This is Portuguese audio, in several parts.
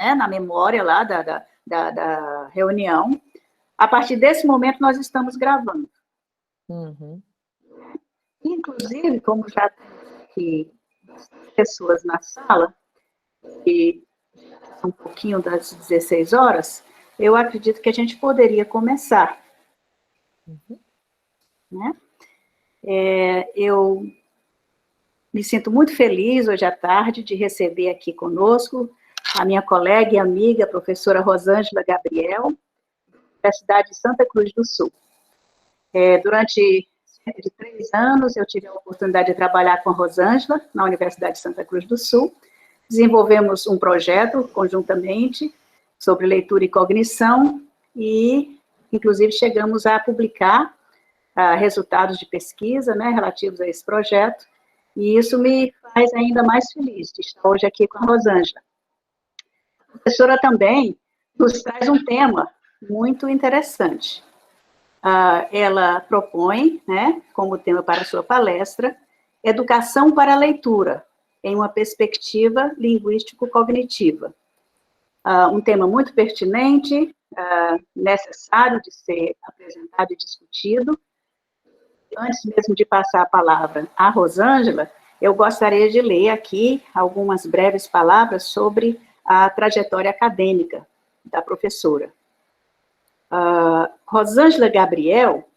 né, na memória lá da reunião. A partir desse momento, nós estamos gravando. Uhum. Inclusive, como já tem pessoas na sala, e um pouquinho das 16 horas, eu acredito que a gente poderia começar. Né? Eu me sinto muito feliz hoje à tarde de receber aqui conosco a minha colega e amiga, a professora Rosângela Gabriel, da cidade de Santa Cruz do Sul. Durante cerca de 3 anos, eu tive a oportunidade de trabalhar com a Rosângela na Universidade de Santa Cruz do Sul. Desenvolvemos um projeto conjuntamente sobre leitura e cognição e, inclusive, chegamos a publicar resultados de pesquisa, né, relativos a esse projeto, e isso me faz ainda mais feliz de estar hoje aqui com a Rosângela. A professora também nos traz um tema muito interessante. Ela propõe, né, como tema para a sua palestra, educação para a leitura, em uma perspectiva linguístico-cognitiva. Um tema muito pertinente, necessário de ser apresentado e discutido. Antes mesmo de passar a palavra à Rosângela, eu gostaria de ler aqui algumas breves palavras sobre a trajetória acadêmica da professora. Rosângela Gabriel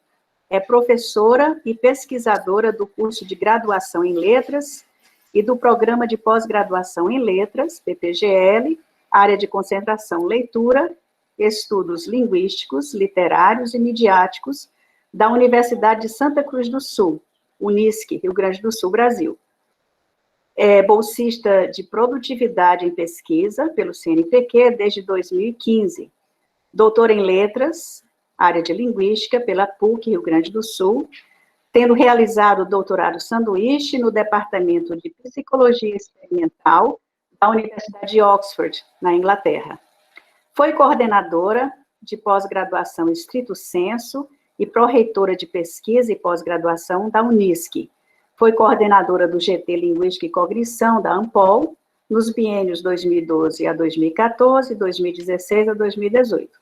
é professora e pesquisadora do curso de graduação em letras e do programa de pós-graduação em letras, PPGL, área de concentração leitura, estudos linguísticos, literários e midiáticos, da Universidade de Santa Cruz do Sul, Unisc, Rio Grande do Sul, Brasil. É bolsista de produtividade em pesquisa pelo CNPq desde 2015. Doutora em letras, área de linguística, pela PUC, Rio Grande do Sul, tendo realizado o doutorado sanduíche no Departamento de Psicologia Experimental da Universidade de Oxford, na Inglaterra. Foi coordenadora de pós-graduação estrito sensu e pró-reitora de pesquisa e pós-graduação da Unisc. Foi coordenadora do GT Linguística e Cognição da ANPOL, nos biênios 2012 a 2014, 2016 a 2018.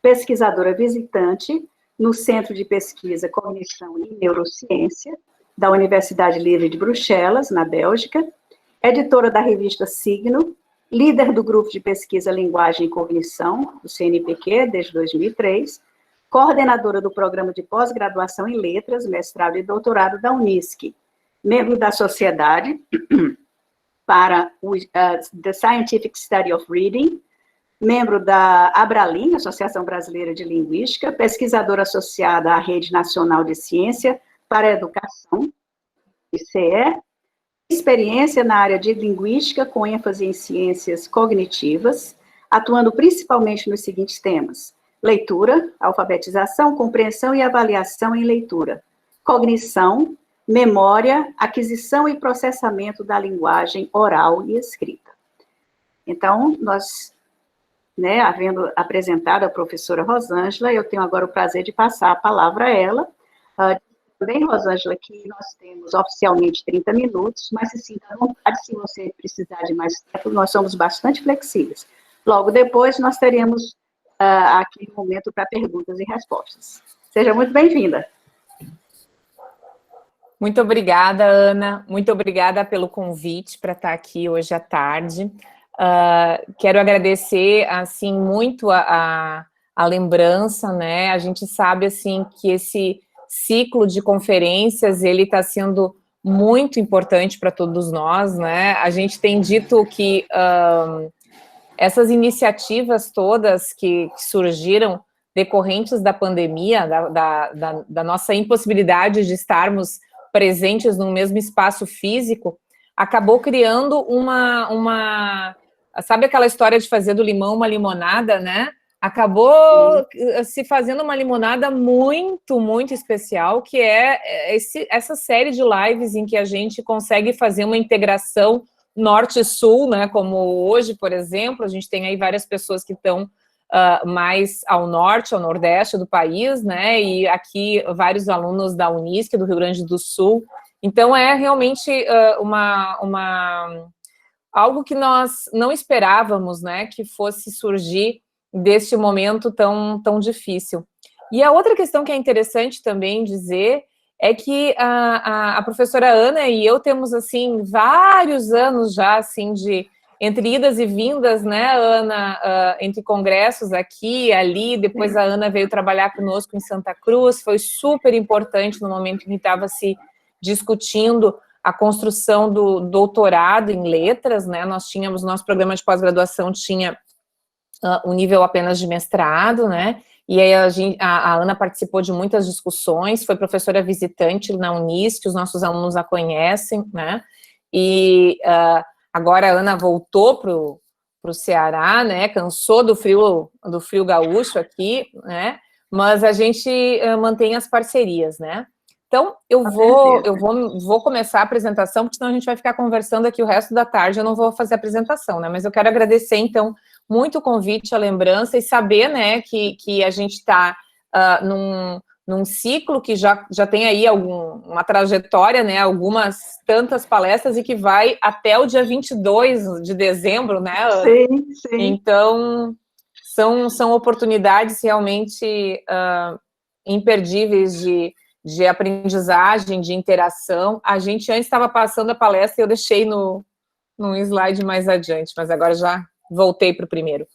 Pesquisadora visitante no Centro de Pesquisa, Cognição e Neurociência, da Universidade Livre de Bruxelas, na Bélgica, editora da revista Signo, líder do grupo de pesquisa Linguagem e Cognição, do CNPq, desde 2003, coordenadora do programa de pós-graduação em letras, mestrado e doutorado da Unisc, membro da Sociedade para the Scientific Study of Reading, membro da Abralim, Associação Brasileira de Linguística, pesquisadora associada à Rede Nacional de Ciência para a Educação, ICE, experiência na área de linguística com ênfase em ciências cognitivas, atuando principalmente nos seguintes temas: leitura, alfabetização, compreensão e avaliação em leitura, cognição, memória, aquisição e processamento da linguagem oral e escrita. Então, nós, né, havendo apresentado a professora Rosângela, eu tenho agora o prazer de passar a palavra a ela. Também, Rosângela, que nós temos oficialmente 30 minutos, mas se sinta à vontade, se você precisar de mais tempo, nós somos bastante flexíveis. Logo depois, nós teremos aquele momento para perguntas e respostas. Seja muito bem-vinda. Muito obrigada, Ana. Muito obrigada pelo convite para estar aqui hoje à tarde. Quero agradecer, assim, muito a lembrança, né? A gente sabe, assim, que esse ciclo de conferências, ele está sendo muito importante para todos nós, né? A gente tem dito que essas iniciativas todas que surgiram decorrentes da pandemia, da nossa impossibilidade de estarmos presentes no mesmo espaço físico, acabou criando sabe aquela história de fazer do limão uma limonada, né? Acabou se fazendo uma limonada muito, muito especial, que é essa série de lives em que a gente consegue fazer uma integração norte-sul, né? Como hoje, por exemplo, a gente tem aí várias pessoas que estão mais ao norte, ao nordeste do país, né? E aqui vários alunos da Unisc, do Rio Grande do Sul. Então, é realmente algo que nós não esperávamos, né, que fosse surgir deste momento tão difícil. E a outra questão que é interessante também dizer é que a professora Ana e eu temos, assim, vários anos já, assim, entre idas e vindas, né, Ana, entre congressos aqui, ali, depois a Ana veio trabalhar conosco em Santa Cruz, foi super importante no momento em que estava se discutindo a construção do doutorado em letras, né, nosso programa de pós-graduação tinha um nível apenas de mestrado, né, e aí a Ana participou de muitas discussões, foi professora visitante na Unisc, os nossos alunos a conhecem, né, e agora a Ana voltou para o Ceará, né, cansou do frio gaúcho aqui, né, mas a gente mantém as parcerias, né. Então, eu vou começar a apresentação, porque senão a gente vai ficar conversando aqui o resto da tarde, eu não vou fazer a apresentação, né, mas eu quero agradecer, então, muito o convite, a lembrança, e saber, né, que a gente está num ciclo que já tem aí uma trajetória, né, algumas tantas palestras, e que vai até o dia 22 de dezembro, né, Ana? Sim, sim. Então, são oportunidades realmente imperdíveis de aprendizagem, de interação. A gente antes estava passando a palestra e eu deixei num slide mais adiante, mas agora já voltei para o primeiro.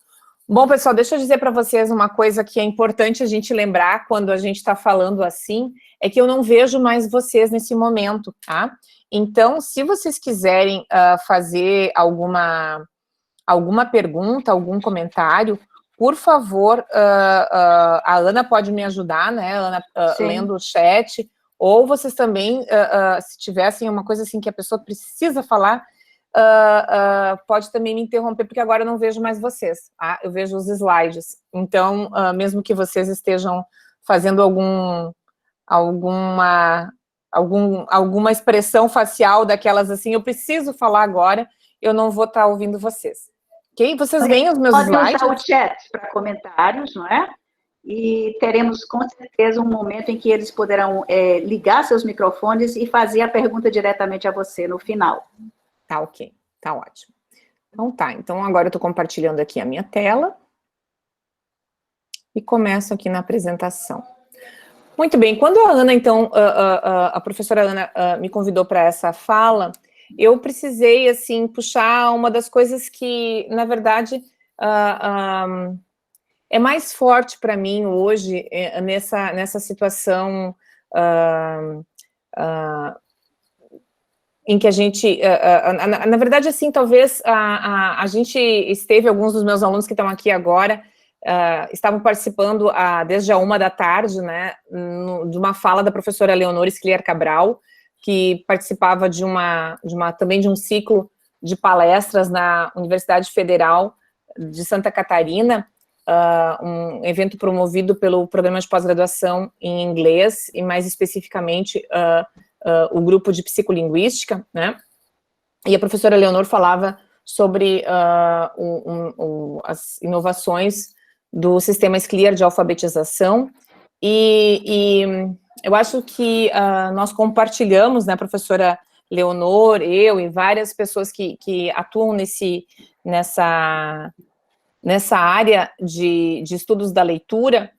Bom, pessoal, deixa eu dizer para vocês uma coisa que é importante a gente lembrar quando a gente está falando assim, é que eu não vejo mais vocês nesse momento, tá? Então, se vocês quiserem fazer alguma pergunta, algum comentário, por favor, a Ana pode me ajudar, né, Ana, lendo o chat, ou vocês também, se tivessem uma coisa assim que a pessoa precisa falar, pode também me interromper, porque agora eu não vejo mais vocês, tá? Eu vejo os slides. Então, mesmo que vocês estejam fazendo alguma expressão facial daquelas assim, eu preciso falar agora, eu não vou estar ouvindo vocês. Ok? Vocês veem os meus slides? Pode usar o chat para comentários, não é? E teremos, com certeza, um momento em que eles poderão ligar seus microfones e fazer a pergunta diretamente a você no final. Tá, ok. Tá ótimo. Então tá, então agora eu estou compartilhando aqui a minha tela e começo aqui na apresentação. Muito bem, quando a Ana, então, a professora Ana me convidou para essa fala, eu precisei, assim, puxar uma das coisas que, na verdade, é mais forte para mim hoje, nessa situação em que a gente, na verdade, assim, talvez a gente esteve, alguns dos meus alunos que estão aqui agora, estavam participando desde a 13h, né, de uma fala da professora Leonor Scliar Cabral, que participava também de um ciclo de palestras na Universidade Federal de Santa Catarina, um evento promovido pelo Programa de Pós-Graduação em Inglês, e mais especificamente o grupo de psicolinguística, né, e a professora Leonor falava sobre as inovações do sistema Scliar de alfabetização, e eu acho que nós compartilhamos, né, a professora Leonor, eu e várias pessoas que atuam nessa área de estudos da leitura,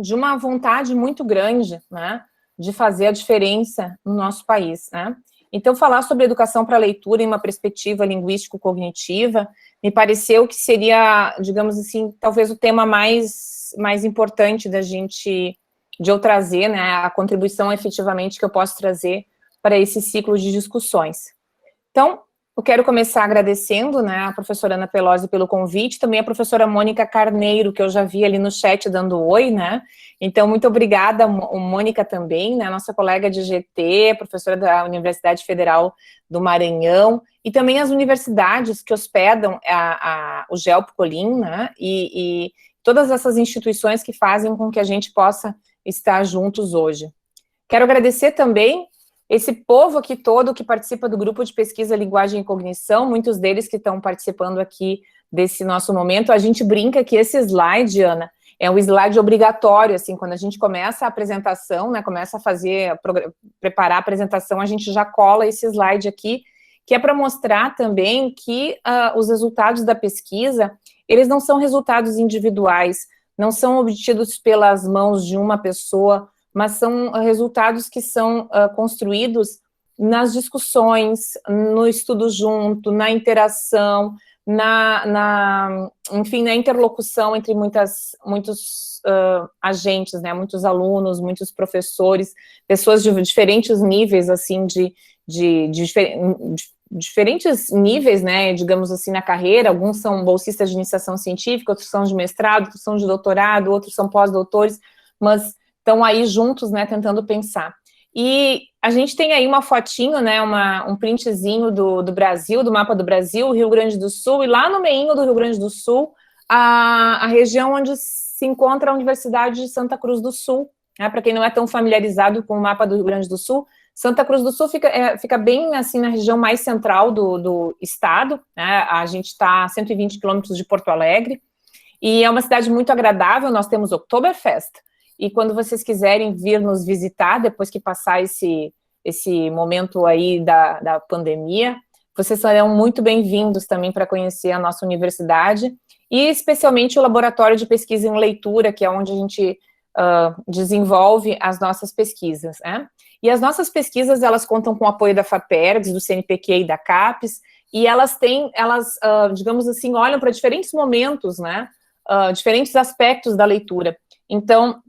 de uma vontade muito grande, né, de fazer a diferença no nosso país, né. Então, falar sobre educação para a leitura em uma perspectiva linguístico-cognitiva me pareceu que seria, digamos assim, talvez o tema mais importante de eu trazer, né, a contribuição efetivamente que eu posso trazer para esse ciclo de discussões. Então, eu quero começar agradecendo, né, a professora Ana Pelosi pelo convite, também a professora Mônica Carneiro, que eu já vi ali no chat dando oi, né, então muito obrigada, Mônica também, né, nossa colega de GT, professora da Universidade Federal do Maranhão, e também as universidades que hospedam o GELP-COLIN, né, e todas essas instituições que fazem com que a gente possa estar juntos hoje. Quero agradecer também esse povo aqui todo que participa do grupo de pesquisa Linguagem e Cognição, muitos deles que estão participando aqui desse nosso momento. A gente brinca que esse slide, Ana, é um slide obrigatório, assim, quando a gente começa a apresentação, né, começa a preparar a apresentação, a gente já cola esse slide aqui, que é para mostrar também que os resultados da pesquisa, eles não são resultados individuais, não são obtidos pelas mãos de uma pessoa, mas são resultados que são construídos nas discussões, no estudo junto, na interação, enfim, na interlocução entre muitos agentes, né, muitos alunos, muitos professores, pessoas de diferentes níveis, assim, diferentes níveis, né, digamos assim, na carreira. Alguns são bolsistas de iniciação científica, outros são de mestrado, outros são de doutorado, outros são pós-doutores, mas estão aí juntos, né, tentando pensar. E a gente tem aí uma fotinho, né, um printzinho do Brasil, do mapa do Brasil, Rio Grande do Sul, e lá no meinho do Rio Grande do Sul, a região onde se encontra a Universidade de Santa Cruz do Sul, né, para quem não é tão familiarizado com o mapa do Rio Grande do Sul, Santa Cruz do Sul fica bem, assim, na região mais central do estado, né, a gente está a 120 quilômetros de Porto Alegre, e é uma cidade muito agradável. Nós temos Oktoberfest, e quando vocês quiserem vir nos visitar, depois que passar esse momento aí da pandemia, vocês serão muito bem-vindos também para conhecer a nossa universidade, e especialmente o Laboratório de Pesquisa em Leitura, que é onde a gente desenvolve as nossas pesquisas, né? E as nossas pesquisas, elas contam com o apoio da FAPERGS, do CNPq e da CAPES, e elas digamos assim, olham para diferentes momentos, né? Diferentes aspectos da leitura. Então,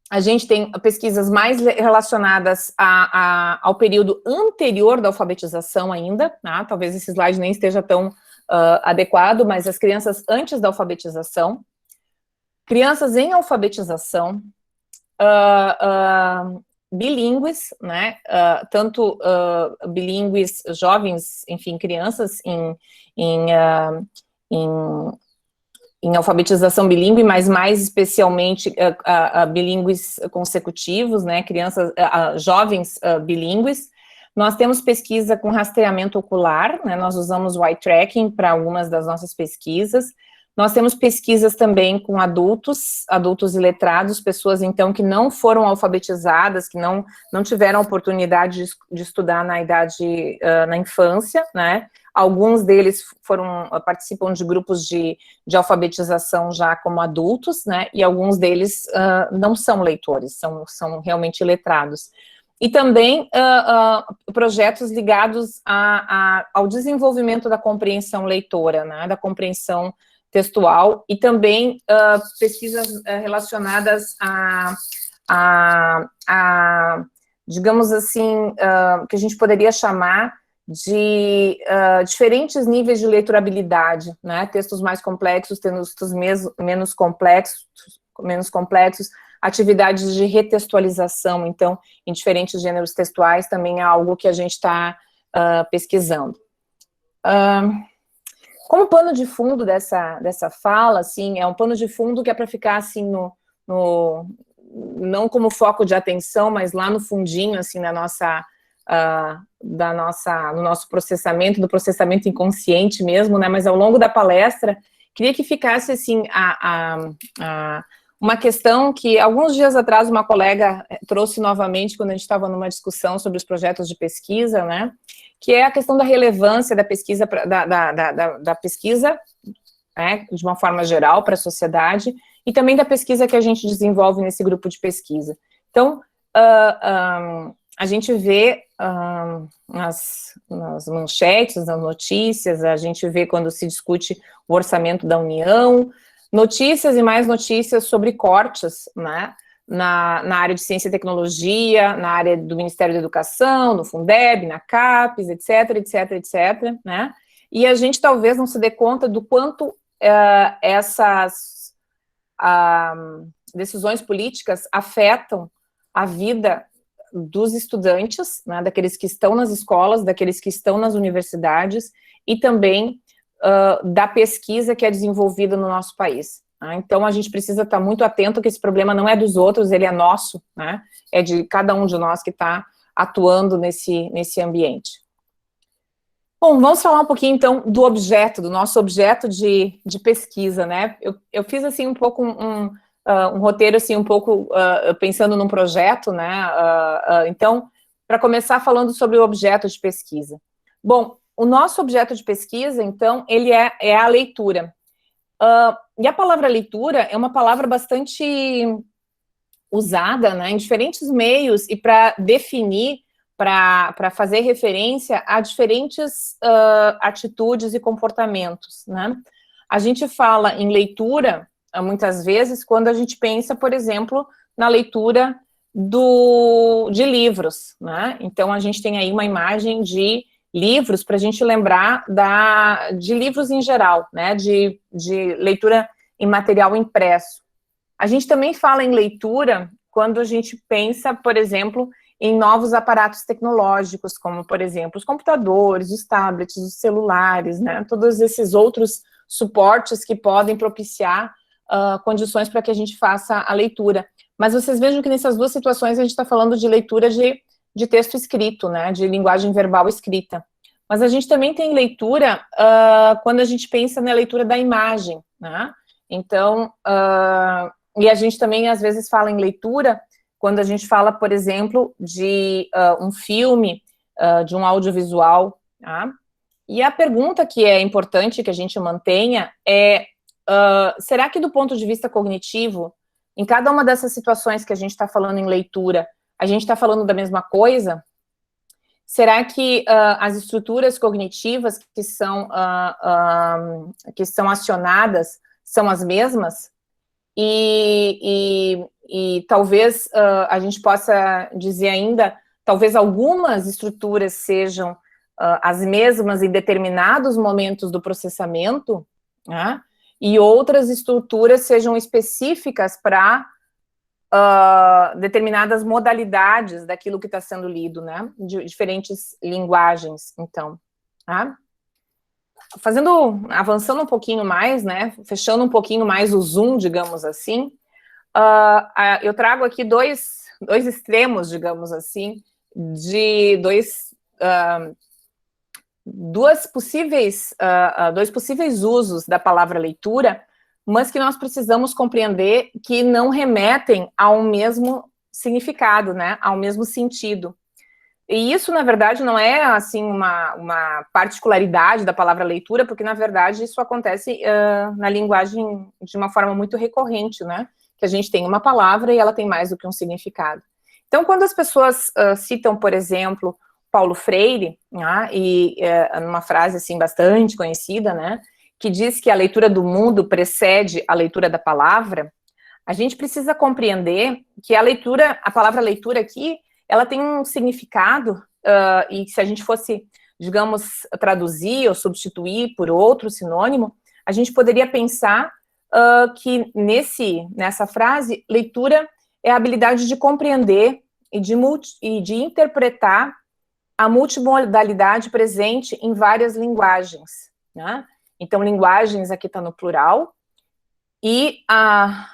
a gente tem pesquisas mais relacionadas ao período anterior da alfabetização ainda, né? Talvez esse slide nem esteja tão adequado, mas as crianças antes da alfabetização, crianças em alfabetização, bilíngues, né? Tanto bilíngues jovens, enfim, crianças em alfabetização bilíngue, mas mais especialmente bilíngues consecutivos, né, crianças, jovens bilíngues. Nós temos pesquisa com rastreamento ocular, né, nós usamos o eye tracking para algumas das nossas pesquisas. Nós temos pesquisas também com adultos iletrados, pessoas, então, que não foram alfabetizadas, que não tiveram oportunidade de estudar na infância, né. Alguns deles participam de grupos de alfabetização já como adultos, né, e alguns deles não são leitores, são realmente letrados. E também projetos ligados ao desenvolvimento da compreensão leitora, né, da compreensão textual, e também pesquisas relacionadas digamos assim, que a gente poderia chamar de diferentes níveis de leiturabilidade, né, textos mais complexos, textos menos complexos, atividades de retextualização, então, em diferentes gêneros textuais, também é algo que a gente está pesquisando. Como pano de fundo dessa fala, assim, é um pano de fundo que é para ficar, assim, não como foco de atenção, mas lá no fundinho, assim, no nosso processamento, do processamento inconsciente mesmo, né, mas ao longo da palestra, queria que ficasse, assim, uma questão que, alguns dias atrás, uma colega trouxe novamente, quando a gente estava numa discussão sobre os projetos de pesquisa, né, que é a questão da relevância da pesquisa, da pesquisa, né, de uma forma geral, para a sociedade, e também da pesquisa que a gente desenvolve nesse grupo de pesquisa. Então, a gente vê nas manchetes, nas notícias, a gente vê quando se discute o orçamento da União, notícias e mais notícias sobre cortes, né, na área de ciência e tecnologia, na área do Ministério da Educação, no Fundeb, na CAPES, etc, né, e a gente talvez não se dê conta do quanto essas decisões políticas afetam a vida dos estudantes, né, daqueles que estão nas escolas, daqueles que estão nas universidades, e também da pesquisa que é desenvolvida no nosso país. Né? Então, a gente precisa estar muito atento que esse problema não é dos outros, ele é nosso, né? É de cada um de nós que está atuando nesse ambiente. Bom, vamos falar um pouquinho, então, do nosso objeto de pesquisa, né? Eu fiz, assim, um pouco um roteiro, assim, um pouco pensando num projeto, né? Então, para começar falando sobre o objeto de pesquisa. Bom, o nosso objeto de pesquisa, então, ele é a leitura. E a palavra leitura é uma palavra bastante usada, né, em diferentes meios e para definir, para fazer referência a diferentes atitudes e comportamentos, né? A gente fala em leitura, muitas vezes, quando a gente pensa, por exemplo, na leitura de livros, né? Então, a gente tem aí uma imagem de livros para a gente lembrar de livros em geral, né? De leitura em material impresso. A gente também fala em leitura quando a gente pensa, por exemplo, em novos aparatos tecnológicos, como, por exemplo, os computadores, os tablets, os celulares, né? Todos esses outros suportes que podem propiciar condições para que a gente faça a leitura. Mas vocês vejam que nessas duas situações a gente está falando de leitura de texto escrito, né? De linguagem verbal escrita. Mas a gente também tem leitura quando a gente pensa na leitura da imagem, né? Então, e a gente também, às vezes, fala em leitura quando a gente fala, por exemplo, de um filme, de um audiovisual, tá? E a pergunta que é importante que a gente mantenha é, será que do ponto de vista cognitivo, em cada uma dessas situações que a gente está falando em leitura, a gente está falando da mesma coisa? Será que as estruturas cognitivas que são acionadas são as mesmas? E talvez a gente possa dizer ainda, talvez algumas estruturas sejam as mesmas em determinados momentos do processamento, né? E outras estruturas sejam específicas para determinadas modalidades daquilo que está sendo lido, né? De diferentes linguagens, então, tá? Avançando um pouquinho mais, né? Fechando um pouquinho mais o zoom, digamos assim, eu trago aqui dois extremos, digamos assim, de dois possíveis usos da palavra leitura, mas que nós precisamos compreender que não remetem ao mesmo significado, né, ao mesmo sentido. E isso, na verdade, não é, assim, uma particularidade da palavra leitura, porque, na verdade, isso acontece na linguagem de uma forma muito recorrente, né, que a gente tem uma palavra e ela tem mais do que um significado. Então, quando as pessoas citam, por exemplo, Paulo Freire, né, e numa frase, assim, bastante conhecida, né, que diz que a leitura do mundo precede a leitura da palavra, a gente precisa compreender que a palavra leitura aqui, ela tem um significado, e se a gente fosse, digamos, traduzir ou substituir por outro sinônimo, a gente poderia pensar que nessa frase, leitura é a habilidade de compreender e de interpretar a multimodalidade presente em várias linguagens, né? Então, linguagens aqui está no plural, e a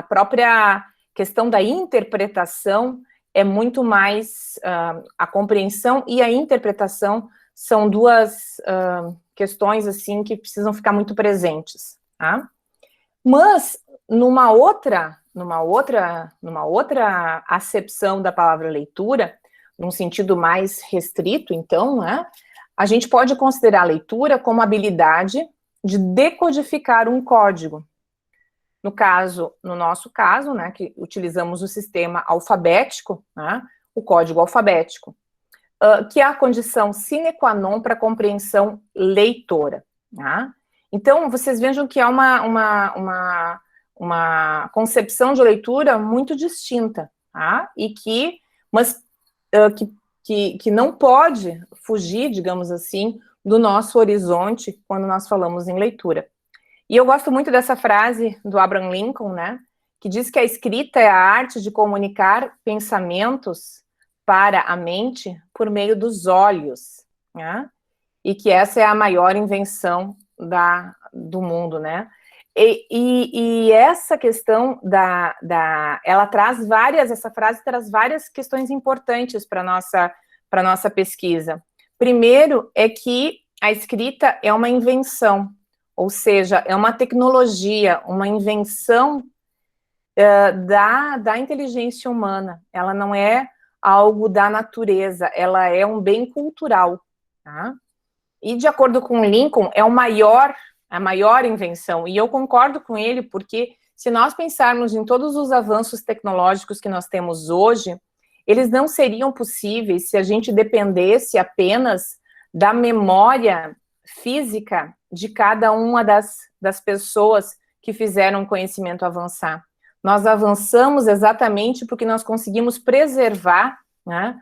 própria questão da interpretação é muito mais, a compreensão e a interpretação são duas questões, assim, que precisam ficar muito presentes, tá? Mas, numa outra acepção da palavra leitura, num sentido mais restrito, então, né, a gente pode considerar a leitura como a habilidade de decodificar um código. No nosso caso, né, que utilizamos o sistema alfabético, né, o código alfabético, que é a condição sine qua non para a compreensão leitora. Tá? Então, vocês vejam que há uma concepção de leitura muito distinta, tá? Mas que não pode fugir, digamos assim, do nosso horizonte quando nós falamos em leitura. E eu gosto muito dessa frase do Abraham Lincoln, né, que diz que a escrita é a arte de comunicar pensamentos para a mente por meio dos olhos, né, e que essa é a maior invenção do mundo, né. E essa questão essa frase traz várias questões importantes para a nossa pesquisa. Primeiro é que a escrita é uma invenção, ou seja, é uma tecnologia, uma invenção da inteligência humana. Ela não é algo da natureza, ela é um bem cultural. tá? E, de acordo com Lincoln, é a maior invenção. E eu concordo com ele, porque se nós pensarmos em todos os avanços tecnológicos que nós temos hoje, eles não seriam possíveis se a gente dependesse apenas da memória física de cada uma das pessoas que fizeram o conhecimento avançar. Nós avançamos exatamente porque nós conseguimos preservar, né,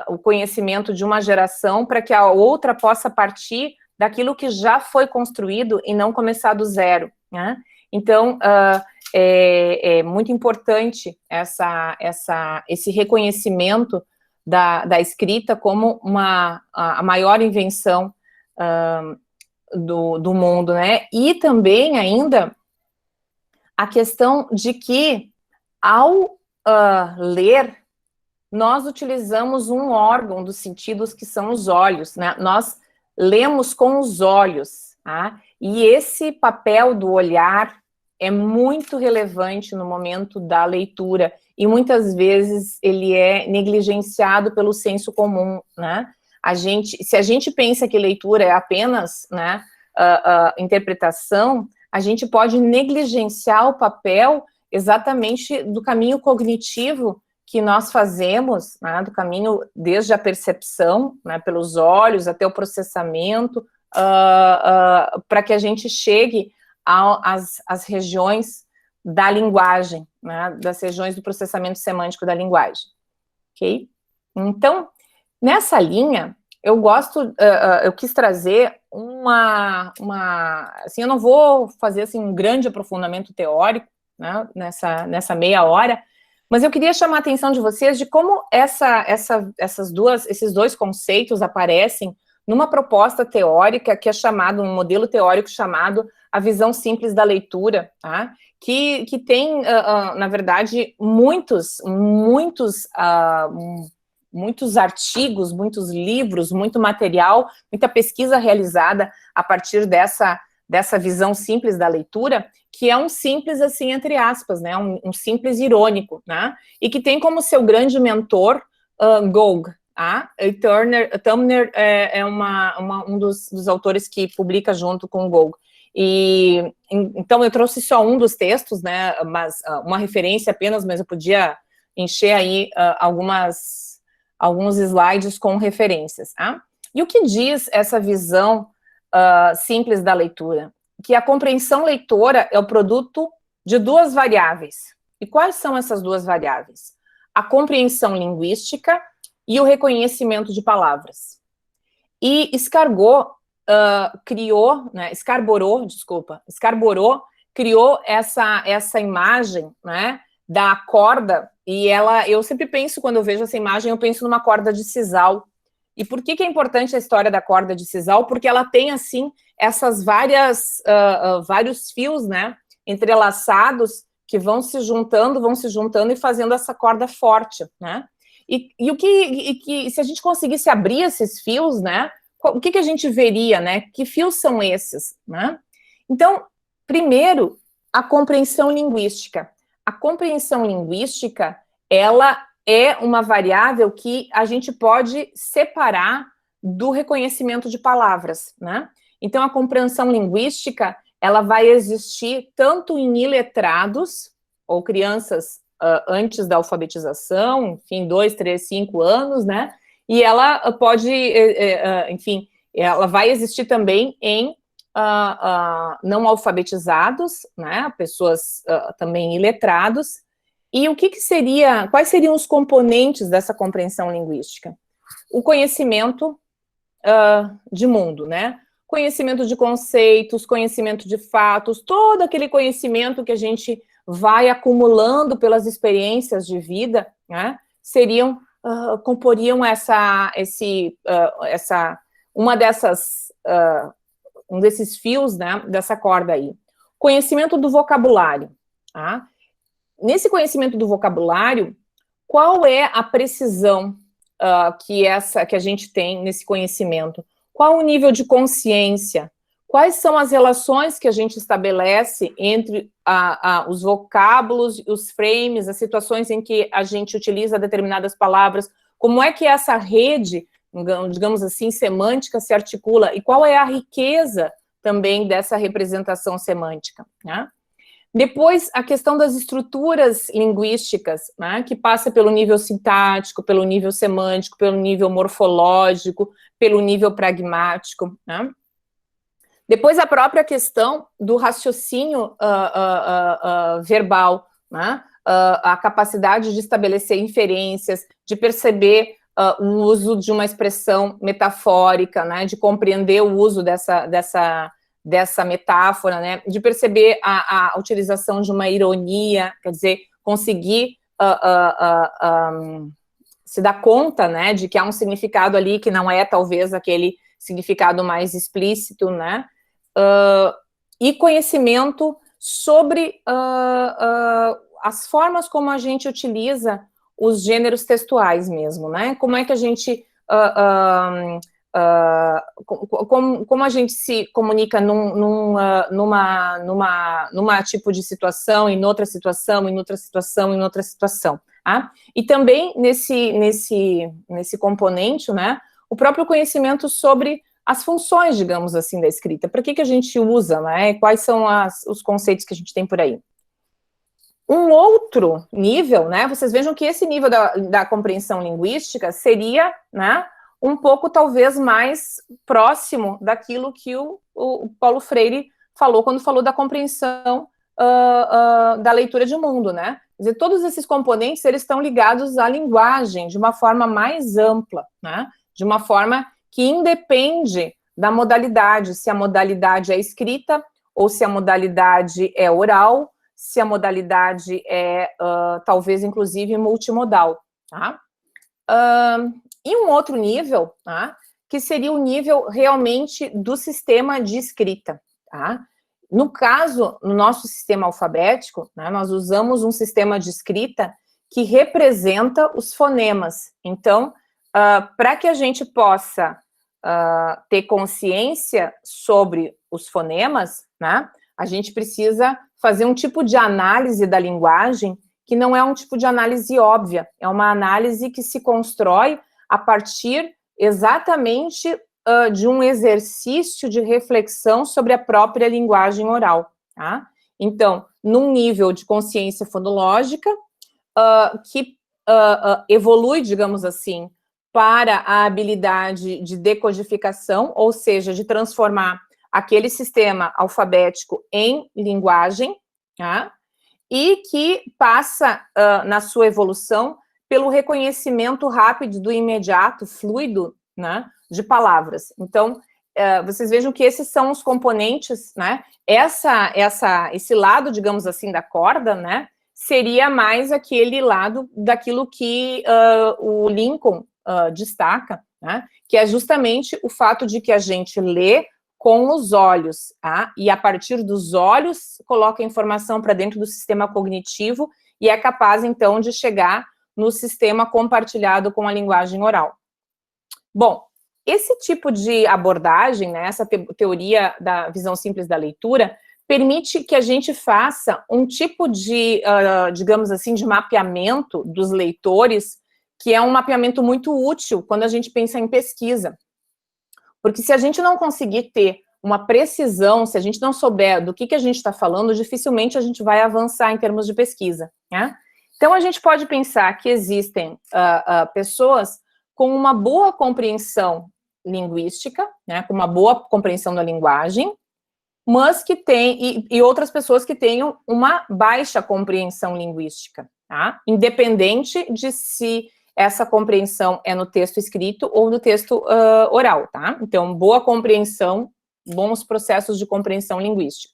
o conhecimento de uma geração para que a outra possa partir daquilo que já foi construído e não começar do zero, né? Então, é muito importante esse reconhecimento da escrita como a maior invenção do mundo, né? E também ainda a questão de que, ao ler, nós utilizamos um órgão dos sentidos que são os olhos, né? Nós lemos com os olhos, tá? E esse papel do olhar é muito relevante no momento da leitura, e muitas vezes ele é negligenciado pelo senso comum, né? Se a gente pensa que leitura é apenas, né, interpretação, a gente pode negligenciar o papel exatamente do caminho cognitivo que nós fazemos, né, do caminho desde a percepção, né, pelos olhos, até o processamento, para que a gente chegue às regiões da linguagem, né, das regiões do processamento semântico da linguagem, ok? Então, nessa linha, eu quis trazer assim, eu não vou fazer, assim, um grande aprofundamento teórico, né, nessa meia hora, mas eu queria chamar a atenção de vocês de como esses dois conceitos aparecem numa proposta teórica que é um modelo teórico chamado a visão simples da leitura, tá? Que tem, na verdade, muitos artigos, muitos livros, muito material, muita pesquisa realizada a partir dessa visão simples da leitura, que é um simples, assim, entre aspas, né, um simples irônico, né, e que tem como seu grande mentor Gog, tá? E Turner é um dos autores que publica junto com Gog. E, então, eu trouxe só um dos textos, né, mas uma referência apenas, mas eu podia encher aí alguns slides com referências, tá? E o que diz essa visão simples da leitura? Que a compreensão leitora é o produto de duas variáveis. E quais são essas duas variáveis? A compreensão linguística e o reconhecimento de palavras. E Escarborou criou essa imagem, né, da corda, e eu sempre penso, quando eu vejo essa imagem, eu penso numa corda de sisal. E por que é importante a história da corda de sisal? Porque ela tem, assim, essas vários fios, né, entrelaçados, que vão se juntando e fazendo essa corda forte, né? E se a gente conseguisse abrir esses fios, né, o que a gente veria, né? Que fios são esses, né? Então, primeiro, a compreensão linguística. A compreensão linguística, ela é uma variável que a gente pode separar do reconhecimento de palavras, né? Então, a compreensão linguística, ela vai existir tanto em iletrados, ou crianças antes da alfabetização, enfim, 2, 3, 5 anos, né? E ela pode, enfim, ela vai existir também em não alfabetizados, né? Pessoas também iletrados. E quais seriam os componentes dessa compreensão linguística? O conhecimento de mundo, né? Conhecimento de conceitos, conhecimento de fatos, todo aquele conhecimento que a gente vai acumulando pelas experiências de vida, né? Comporiam um desses fios, né? Dessa corda aí. Conhecimento do vocabulário, tá? Nesse conhecimento do vocabulário, qual é a precisão que a gente tem nesse conhecimento? Qual o nível de consciência? Quais são as relações que a gente estabelece entre os vocábulos, os frames, as situações em que a gente utiliza determinadas palavras? Como é que essa rede, digamos assim, semântica se articula e qual é a riqueza também dessa representação semântica, né? Depois, a questão das estruturas linguísticas, né, que passa pelo nível sintático, pelo nível semântico, pelo nível morfológico, pelo nível pragmático, né? Depois, a própria questão do raciocínio verbal, né? A capacidade de estabelecer inferências, de perceber o uso de uma expressão metafórica, né? De compreender o uso dessa metáfora, né, de perceber a utilização de uma ironia, quer dizer, conseguir se dar conta, né, de que há um significado ali que não é, talvez, aquele significado mais explícito, né, e conhecimento sobre as formas como a gente utiliza os gêneros textuais mesmo, né, como é que a gente... como a gente se comunica numa tipo de situação, em outra situação, em outra situação, em outra situação. Tá? E também nesse componente, né, o próprio conhecimento sobre as funções, digamos assim, da escrita. Para que a gente usa, né, quais são os conceitos que a gente tem por aí. Um outro nível, né, vocês vejam que esse nível da compreensão linguística seria, né, um pouco, talvez, mais próximo daquilo que o Paulo Freire falou quando falou da compreensão da leitura de mundo, né? Quer dizer, todos esses componentes, eles estão ligados à linguagem de uma forma mais ampla, né? De uma forma que independe da modalidade, se a modalidade é escrita ou se a modalidade é oral, se a modalidade é, talvez, inclusive, multimodal, tá? E um outro nível, tá, que seria o nível realmente do sistema de escrita, tá? No caso, no nosso sistema alfabético, né, nós usamos um sistema de escrita que representa os fonemas. Então, para que a gente possa ter consciência sobre os fonemas, né, a gente precisa fazer um tipo de análise da linguagem que não é um tipo de análise óbvia, é uma análise que se constrói a partir exatamente de um exercício de reflexão sobre a própria linguagem oral, tá? Então, num nível de consciência fonológica, que evolui, digamos assim, para a habilidade de decodificação, ou seja, de transformar aquele sistema alfabético em linguagem, tá? E que passa, na sua evolução, pelo reconhecimento rápido do imediato, fluido, né, de palavras. Então, vocês vejam que esses são os componentes, né, esse lado, digamos assim, da corda, né, seria mais aquele lado daquilo que o Lincoln destaca, né, que é justamente o fato de que a gente lê com os olhos, tá? E a partir dos olhos coloca a informação para dentro do sistema cognitivo e é capaz, então, de chegar no sistema compartilhado com a linguagem oral. Bom, esse tipo de abordagem, né, essa teoria da visão simples da leitura, permite que a gente faça um tipo de, digamos assim, de mapeamento dos leitores, que é um mapeamento muito útil quando a gente pensa em pesquisa. Porque se a gente não conseguir ter uma precisão, se a gente não souber do que a gente está falando, dificilmente a gente vai avançar em termos de pesquisa, né? Então, a gente pode pensar que existem pessoas com uma boa compreensão linguística, né, com uma boa compreensão da linguagem, mas que tem, e outras pessoas que tenham uma baixa compreensão linguística, tá? Independente de se essa compreensão é no texto escrito ou no texto oral, tá? Então, boa compreensão, bons processos de compreensão linguística.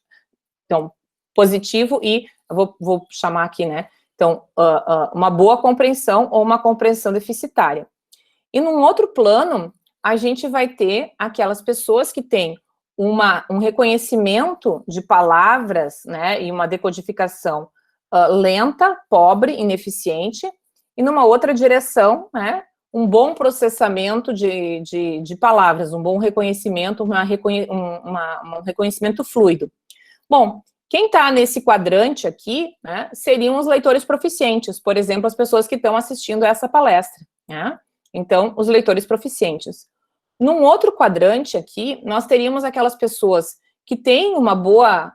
Então, positivo e, eu vou chamar aqui, né? Então, uma boa compreensão ou uma compreensão deficitária. E num outro plano, a gente vai ter aquelas pessoas que têm um reconhecimento de palavras, né, e uma decodificação lenta, pobre, ineficiente, e numa outra direção, né, um bom processamento de palavras, um bom reconhecimento, um reconhecimento fluido. Bom, quem está nesse quadrante aqui, né, seriam os leitores proficientes, por exemplo, as pessoas que estão assistindo a essa palestra, né? Então, os leitores proficientes. Num outro quadrante aqui, nós teríamos aquelas pessoas que têm uma boa,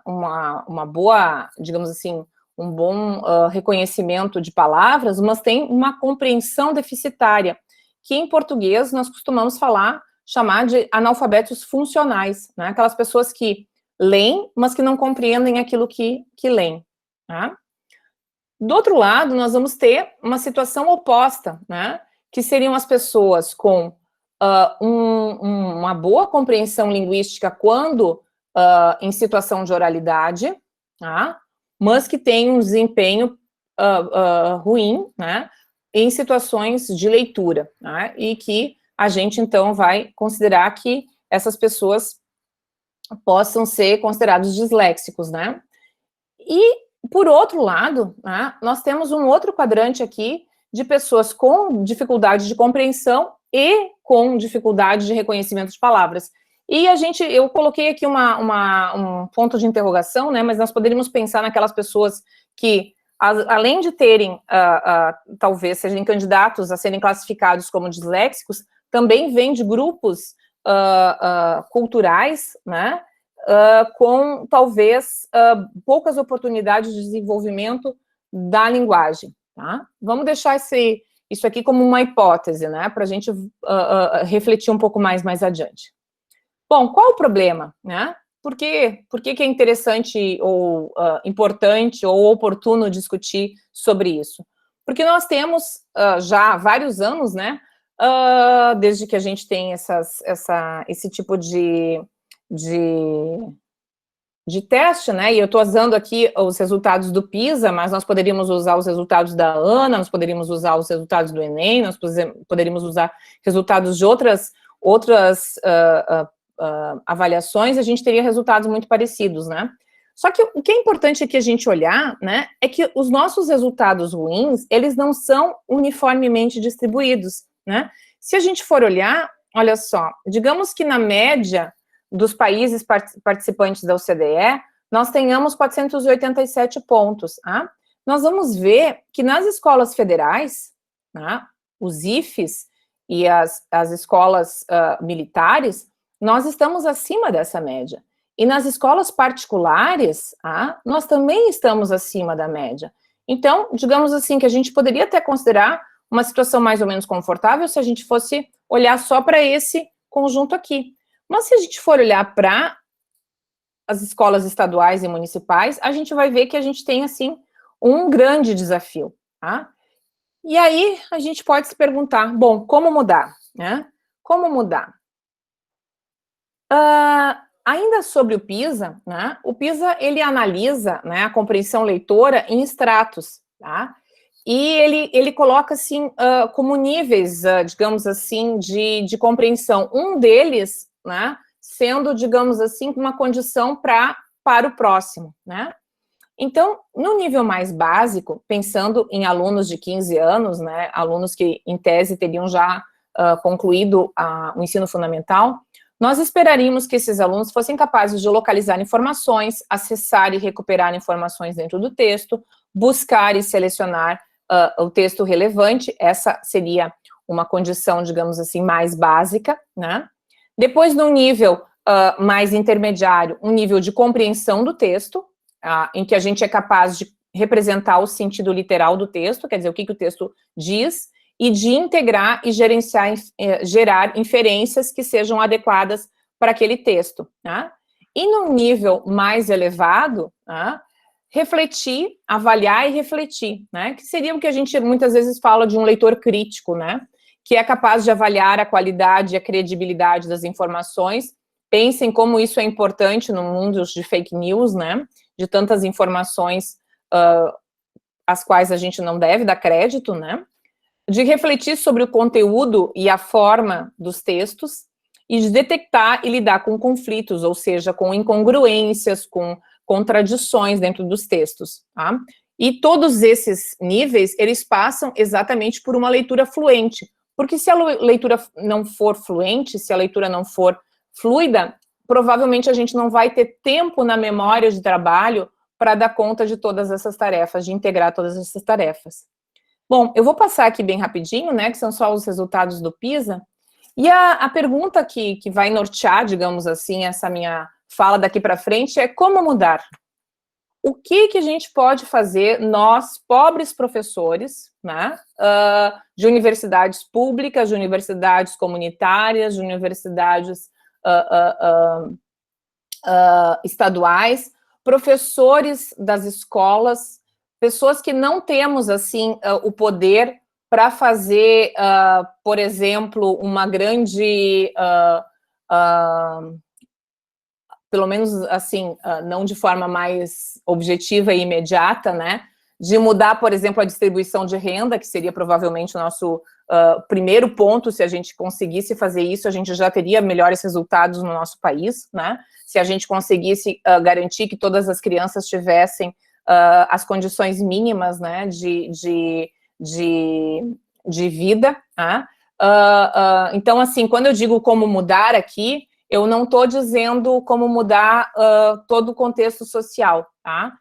digamos assim, um bom reconhecimento de palavras, mas têm uma compreensão deficitária, que em português nós costumamos chamar de analfabetos funcionais, né? Aquelas pessoas que leem, mas que não compreendem aquilo que leem, tá? Do outro lado, nós vamos ter uma situação oposta, né? Que seriam as pessoas com uma boa compreensão linguística quando em situação de oralidade, tá? Mas que têm um desempenho ruim, né? Em situações de leitura, né? E que a gente, então, vai considerar que essas pessoas possam ser considerados disléxicos, né? E, por outro lado, né, nós temos um outro quadrante aqui de pessoas com dificuldade de compreensão e com dificuldade de reconhecimento de palavras. E eu coloquei aqui um ponto de interrogação, né, mas nós poderíamos pensar naquelas pessoas que, além de terem, talvez sejam candidatos a serem classificados como disléxicos, também vêm de grupos culturais, né, com, talvez, poucas oportunidades de desenvolvimento da linguagem, tá? Vamos deixar isso aqui como uma hipótese, né, para a gente refletir um pouco mais adiante. Bom, qual o problema, né? Por que é interessante ou importante ou oportuno discutir sobre isso? Porque nós temos já há vários anos, né, desde que a gente tem esse tipo de teste, né, e eu estou usando aqui os resultados do PISA, mas nós poderíamos usar os resultados da ANA, nós poderíamos usar os resultados do Enem, nós poderíamos usar resultados de outras avaliações, a gente teria resultados muito parecidos, né. Só que o que é importante aqui a gente olhar, né, é que os nossos resultados ruins, eles não são uniformemente distribuídos, né. Se a gente for olhar, olha só, digamos que na média dos países participantes da OCDE, nós tenhamos 487 pontos, tá? Nós vamos ver que nas escolas federais, tá, os IFES e as escolas militares, nós estamos acima dessa média. E nas escolas particulares, nós também estamos acima da média. Então, digamos assim, que a gente poderia até considerar uma situação mais ou menos confortável se a gente fosse olhar só para esse conjunto aqui. Mas se a gente for olhar para as escolas estaduais e municipais, a gente vai ver que a gente tem, assim, um grande desafio, tá? E aí, a gente pode se perguntar, bom, como mudar, né? Como mudar? Ainda sobre o PISA, né? O PISA, ele analisa, né, a compreensão leitora em estratos, tá? E ele coloca, assim, como níveis, digamos assim, de compreensão. Um deles, né, sendo, digamos assim, uma condição para o próximo, né? Então, no nível mais básico, pensando em alunos de 15 anos, né, alunos que, em tese, teriam já concluído o ensino fundamental, nós esperaríamos que esses alunos fossem capazes de localizar informações, acessar e recuperar informações dentro do texto, buscar e selecionar o texto relevante, essa seria uma condição, digamos assim, mais básica, né? Depois, no nível mais intermediário, um nível de compreensão do texto, em que a gente é capaz de representar o sentido literal do texto, quer dizer, o que o texto diz, e de integrar e gerar inferências que sejam adequadas para aquele texto, né? E no nível mais elevado, né, refletir, avaliar e refletir, né? Que seria o que a gente muitas vezes fala de um leitor crítico, né? Que é capaz de avaliar a qualidade e a credibilidade das informações. Pensem como isso é importante no mundo de fake news, né? De tantas informações às quais a gente não deve dar crédito, né? De refletir sobre o conteúdo e a forma dos textos, e de detectar e lidar com conflitos, ou seja, com incongruências, com contradições dentro dos textos, tá? E todos esses níveis, eles passam exatamente por uma leitura fluente, porque se a leitura não for fluente, se a leitura não for fluida, provavelmente a gente não vai ter tempo na memória de trabalho para dar conta de todas essas tarefas, de integrar todas essas tarefas. Bom, eu vou passar aqui bem rapidinho, né, que são só os resultados do PISA, e a pergunta que vai nortear, digamos assim, essa minha fala daqui para frente é como mudar? O que a gente pode fazer, nós, pobres professores, né, de universidades públicas, de universidades comunitárias, de universidades estaduais, professores das escolas, pessoas que não temos, assim, o poder para fazer, por exemplo, uma grande... pelo menos, assim, não de forma mais objetiva e imediata, né, de mudar, por exemplo, a distribuição de renda, que seria provavelmente o nosso primeiro ponto. Se a gente conseguisse fazer isso, a gente já teria melhores resultados no nosso país, né, se a gente conseguisse garantir que todas as crianças tivessem as condições mínimas, né, de vida, né? Então, assim, quando eu digo como mudar aqui, eu não estou dizendo como mudar todo o contexto social, tá?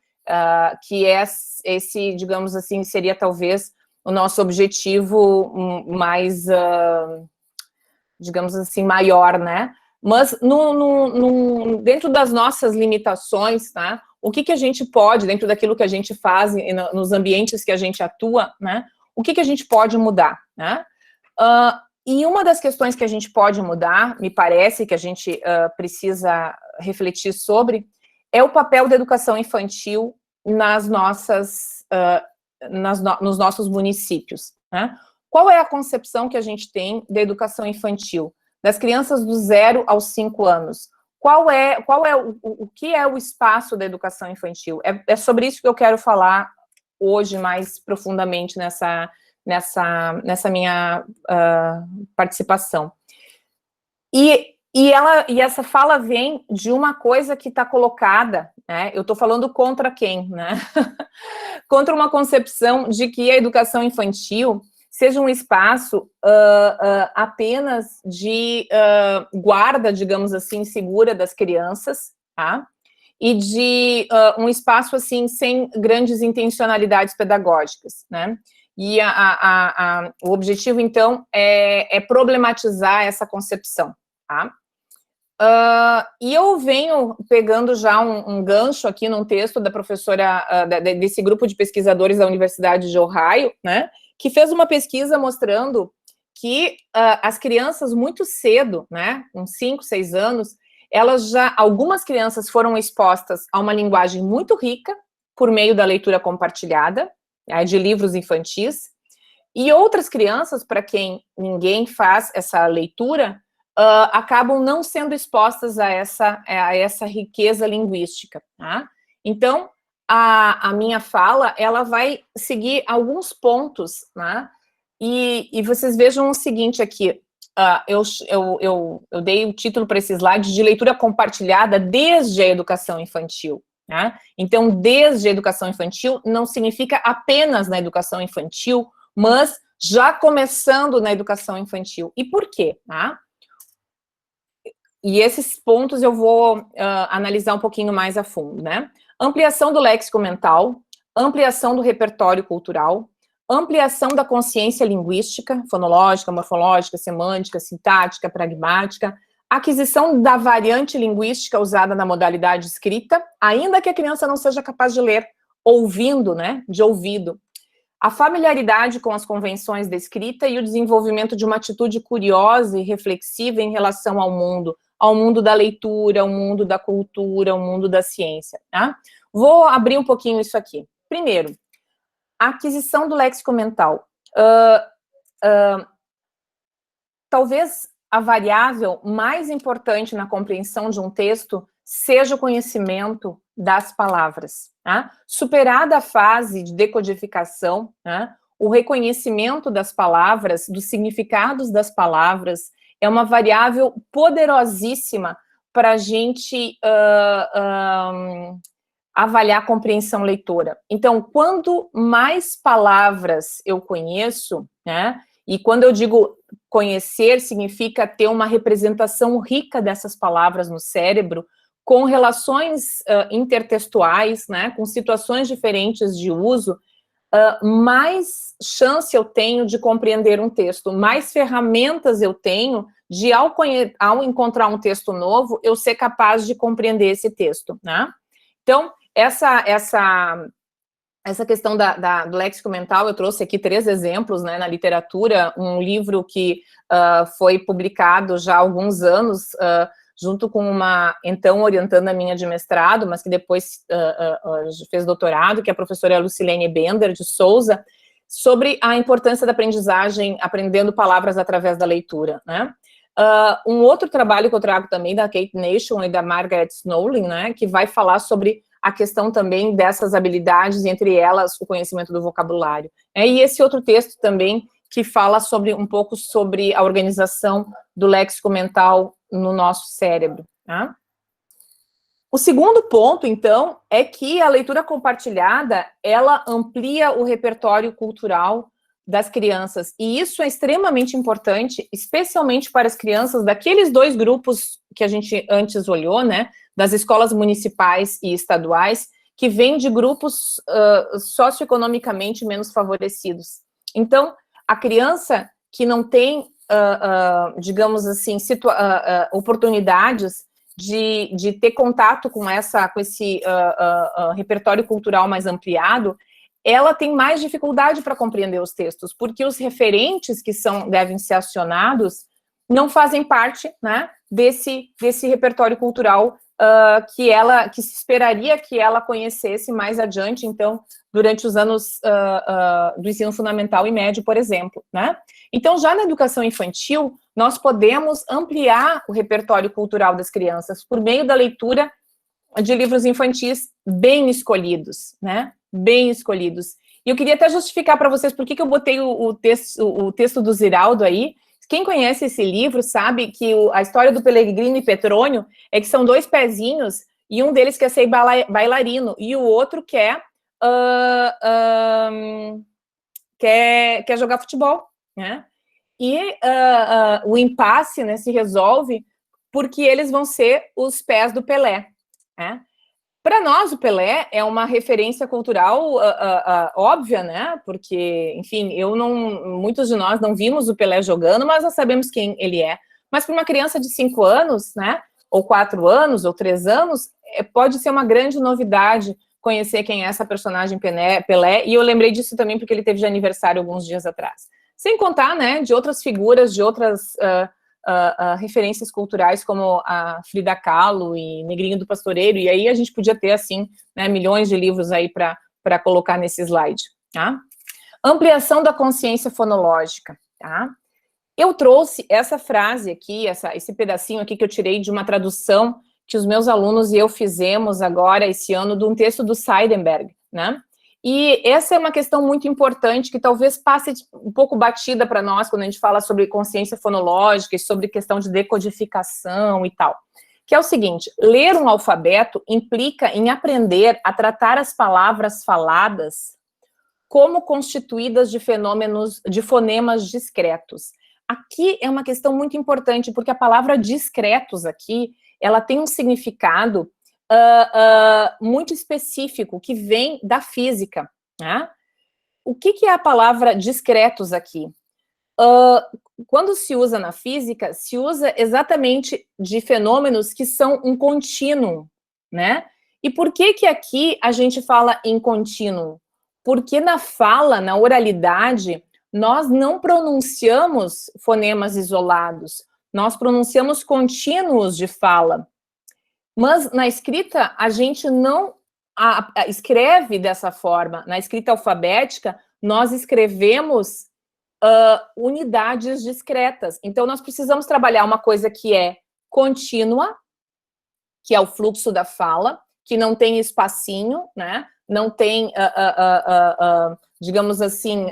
Que é esse, digamos assim, seria talvez o nosso objetivo mais, digamos assim, maior, né? Mas dentro das nossas limitações, tá? O que a gente pode, dentro daquilo que a gente faz, nos ambientes que a gente atua, né? O que a gente pode mudar, né? E uma das questões que a gente pode mudar, me parece que a gente precisa refletir sobre, é o papel da educação infantil nos nossos municípios, né? Qual é a concepção que a gente tem da educação infantil? Das crianças do 0 aos 5 anos. O que é o espaço da educação infantil? É sobre isso que eu quero falar hoje mais profundamente nessa minha participação. E essa fala vem de uma coisa que está colocada, né? Eu estou falando contra quem, né? Contra uma concepção de que a educação infantil seja um espaço apenas de guarda, digamos assim, segura das crianças, tá? E de um espaço, assim, sem grandes intencionalidades pedagógicas, né? E o objetivo, então, é problematizar essa concepção, tá? E eu venho pegando já um gancho aqui num texto da professora, desse grupo de pesquisadores da Universidade de Ohio, né, que fez uma pesquisa mostrando que as crianças muito cedo, né, com 5, 6 anos, algumas crianças foram expostas a uma linguagem muito rica por meio da leitura compartilhada, de livros infantis, e outras crianças, para quem ninguém faz essa leitura, acabam não sendo expostas a essa riqueza linguística, tá? Então, a minha fala, ela vai seguir alguns pontos, né? E vocês vejam o seguinte aqui, eu dei o título para esse slide de leitura compartilhada desde a educação infantil, né? Então, desde a educação infantil não significa apenas na educação infantil, mas já começando na educação infantil. E por quê? Tá? E esses pontos eu vou analisar um pouquinho mais a fundo, né? Ampliação do léxico mental, ampliação do repertório cultural, ampliação da consciência linguística, fonológica, morfológica, semântica, sintática, pragmática, aquisição da variante linguística usada na modalidade escrita, ainda que a criança não seja capaz de ler, ouvindo, né, de ouvido. A familiaridade com as convenções da escrita e o desenvolvimento de uma atitude curiosa e reflexiva em relação ao mundo da leitura, ao mundo da cultura, ao mundo da ciência, tá? Vou abrir um pouquinho isso aqui. Primeiro, a aquisição do léxico mental. Talvez a variável mais importante na compreensão de um texto seja o conhecimento das palavras, tá? Superada a fase de decodificação, tá? O reconhecimento das palavras, dos significados das palavras, é uma variável poderosíssima para a gente avaliar a compreensão leitora. Então, quanto mais palavras eu conheço, né, e quando eu digo conhecer, significa ter uma representação rica dessas palavras no cérebro, com relações intertextuais, né, com situações diferentes de uso, mais chance eu tenho de compreender um texto, mais ferramentas eu tenho de, ao encontrar um texto novo, eu ser capaz de compreender esse texto, né? Então, essa questão do léxico mental, eu trouxe aqui 3 exemplos, né, na literatura, um livro que foi publicado já há alguns anos, junto com uma, então, orientanda minha de mestrado, mas que depois fez doutorado, que é a professora Lucilene Bender de Souza, sobre a importância da aprendizagem, aprendendo palavras através da leitura, né? Um outro trabalho que eu trago também, da Kate Nation e da Margaret Snowling, né, que vai falar sobre a questão também dessas habilidades, entre elas o conhecimento do vocabulário. E esse outro texto também, que fala um pouco sobre a organização do léxico mental no nosso cérebro. Tá? O segundo ponto, então, é que a leitura compartilhada, ela amplia o repertório cultural das crianças, e isso é extremamente importante, especialmente para as crianças daqueles 2 grupos que a gente antes olhou, né, das escolas municipais e estaduais, que vêm de grupos socioeconomicamente menos favorecidos. Então, a criança que não tem, digamos assim, oportunidades de ter contato com esse repertório cultural mais ampliado, ela tem mais dificuldade para compreender os textos, porque os referentes que devem ser acionados não fazem parte, né, desse repertório cultural que se esperaria que ela conhecesse mais adiante, então, durante os anos do ensino fundamental e médio, por exemplo, né? Então, já na educação infantil, nós podemos ampliar o repertório cultural das crianças por meio da leitura de livros infantis bem escolhidos, né? Bem escolhidos. E eu queria até justificar para vocês por que eu botei o texto do Ziraldo aí. Quem conhece esse livro sabe que a história do Pellegrino e Petrônio é que são 2 pezinhos e um deles quer ser bailarino e o outro quer jogar futebol, né? E o impasse, né, se resolve porque eles vão ser os pés do Pelé, né? Para nós, o Pelé é uma referência cultural óbvia, né? Porque, enfim, muitos de nós não vimos o Pelé jogando, mas nós sabemos quem ele é. Mas para uma criança de 5 anos, né? Ou 4 anos, ou 3 anos, pode ser uma grande novidade conhecer quem é essa personagem Pelé. E eu lembrei disso também porque ele teve de aniversário alguns dias atrás. Sem contar, né, de outras figuras, de outras referências culturais como a Frida Kahlo e Negrinho do Pastoreiro, e aí a gente podia ter, assim, né, milhões de livros aí para colocar nesse slide, tá? Ampliação da consciência fonológica, tá? Eu trouxe essa frase aqui, esse pedacinho aqui que eu tirei de uma tradução que os meus alunos e eu fizemos agora, esse ano, de um texto do Seidenberg, né? E essa é uma questão muito importante que talvez passe um pouco batida para nós quando a gente fala sobre consciência fonológica e sobre questão de decodificação e tal. Que é o seguinte, ler um alfabeto implica em aprender a tratar as palavras faladas como constituídas de fonemas discretos. Aqui é uma questão muito importante, porque a palavra discretos aqui, ela tem um significado muito específico, que vem da física, né? O que é a palavra discretos aqui? Quando se usa na física, se usa exatamente de fenômenos que são um contínuo, né? E por que aqui a gente fala em contínuo? Porque na fala, na oralidade, nós não pronunciamos fonemas isolados, nós pronunciamos contínuos de fala. Mas na escrita, a gente não escreve dessa forma. Na escrita alfabética, nós escrevemos unidades discretas. Então, nós precisamos trabalhar uma coisa que é contínua, que é o fluxo da fala, que não tem espacinho, né? Não tem, digamos assim,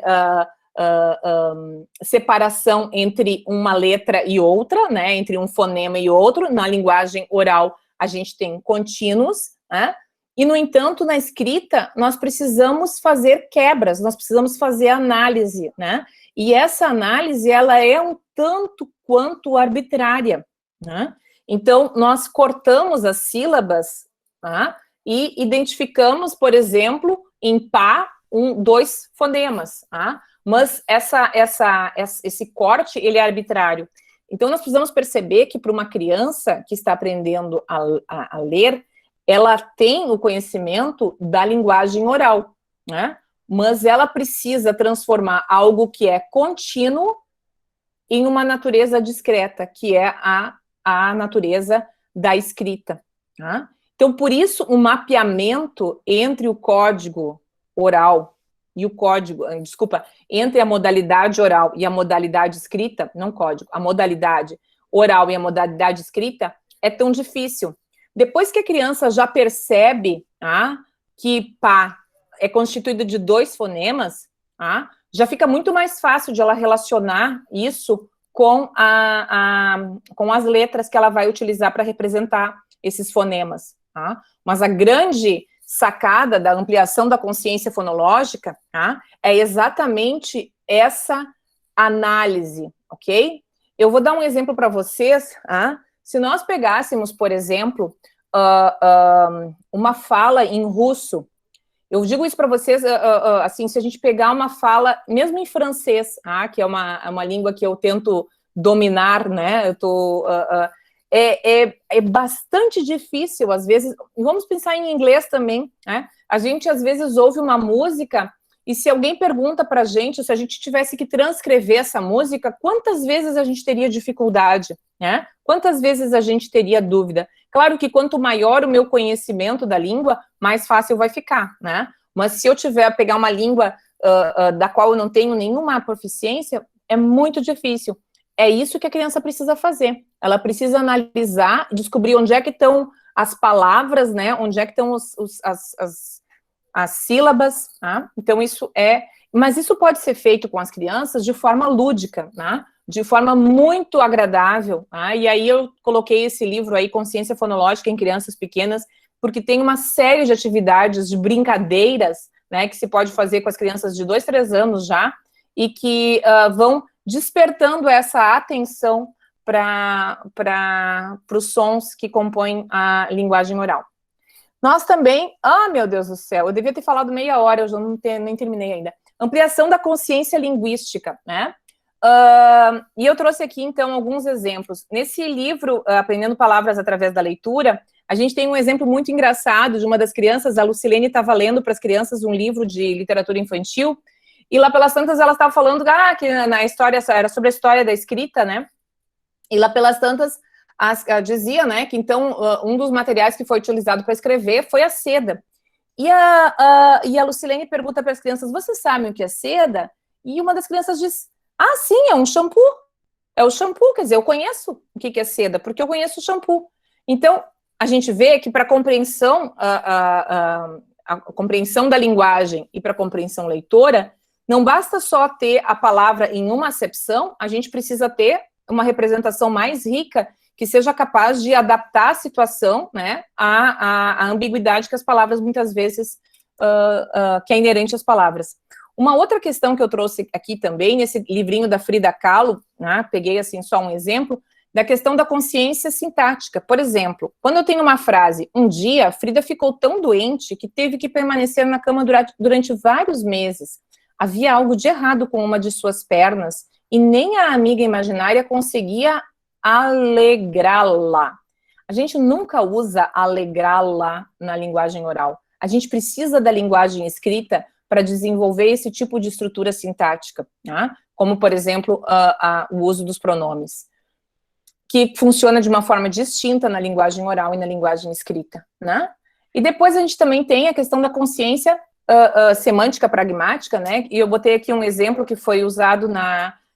separação entre uma letra e outra, né? Entre um fonema e outro. Na linguagem oral, a gente tem contínuos, né? E, no entanto, na escrita, nós precisamos fazer quebras, nós precisamos fazer análise, né? E essa análise, ela é um tanto quanto arbitrária, né? Então, nós cortamos as sílabas, tá? E identificamos, por exemplo, em pá, dois fonemas, tá? Mas esse corte, ele é arbitrário. Então, nós precisamos perceber que para uma criança que está aprendendo a ler, ela tem o conhecimento da linguagem oral, né? Mas ela precisa transformar algo que é contínuo em uma natureza discreta, que é a natureza da escrita, tá? Então, por isso, o mapeamento entre o código oral e o código, entre a modalidade oral e a modalidade escrita, não código, a modalidade oral e a modalidade escrita é tão difícil. Depois que a criança já percebe que pá é constituído de dois fonemas, já fica muito mais fácil de ela relacionar isso com as letras que ela vai utilizar para representar esses fonemas. Mas a grande sacada da ampliação da consciência fonológica é exatamente essa análise, ok? Eu vou dar um exemplo para vocês. Se nós pegássemos, por exemplo, uma fala em russo, eu digo isso para vocês, assim, se a gente pegar uma fala, mesmo em francês, que é uma língua que eu tento dominar, né, é bastante difícil, às vezes, vamos pensar em inglês também, né, a gente às vezes ouve uma música, e se alguém pergunta para a gente, se a gente tivesse que transcrever essa música, quantas vezes a gente teria dificuldade, né, quantas vezes a gente teria dúvida? Claro que quanto maior o meu conhecimento da língua, mais fácil vai ficar, né, mas se eu tiver a pegar uma língua da qual eu não tenho nenhuma proficiência, é muito difícil. É isso que a criança precisa fazer. Ela precisa analisar, descobrir onde é que estão as palavras, né? Onde é que estão as sílabas, tá? Então, isso é... Mas isso pode ser feito com as crianças de forma lúdica, né? De forma muito agradável, tá? E aí eu coloquei esse livro aí, Consciência Fonológica em Crianças Pequenas, porque tem uma série de atividades, de brincadeiras, né? Que se pode fazer com as crianças de 2, 3 anos já, e que vão despertando essa atenção para os sons que compõem a linguagem oral. Nós também, meu Deus do céu, eu devia ter falado meia hora, eu já nem terminei ainda. Ampliação da consciência linguística, né? E eu trouxe aqui, então, alguns exemplos. Nesse livro, Aprendendo Palavras através da Leitura, a gente tem um exemplo muito engraçado de uma das crianças, a Lucilene estava lendo para as crianças um livro de literatura infantil, e lá pelas tantas ela estava falando que na história, era sobre a história da escrita, né? E lá pelas tantas dizia, né, que então um dos materiais que foi utilizado para escrever foi a seda. E a Lucilene pergunta para as crianças, vocês sabem o que é seda? E uma das crianças diz, sim, é um shampoo. É o shampoo, quer dizer, eu conheço o que é seda, porque eu conheço o shampoo. Então, a gente vê que para a compreensão da linguagem e para a compreensão leitora, não basta só ter a palavra em uma acepção, a gente precisa ter uma representação mais rica que seja capaz de adaptar a situação, né, à ambiguidade que as palavras muitas vezes, que é inerente às palavras. Uma outra questão que eu trouxe aqui também, nesse livrinho da Frida Kahlo, né, peguei assim só um exemplo, da questão da consciência sintática. Por exemplo, quando eu tenho uma frase, um dia, Frida ficou tão doente que teve que permanecer na cama durante vários meses. Havia algo de errado com uma de suas pernas e nem a amiga imaginária conseguia alegrá-la. A gente nunca usa alegrá-la na linguagem oral. A gente precisa da linguagem escrita para desenvolver esse tipo de estrutura sintática, né? Como, por exemplo, o uso dos pronomes, que funciona de uma forma distinta na linguagem oral e na linguagem escrita, né? E depois a gente também tem a questão da consciência semântica pragmática, né? E eu botei aqui um exemplo que foi usado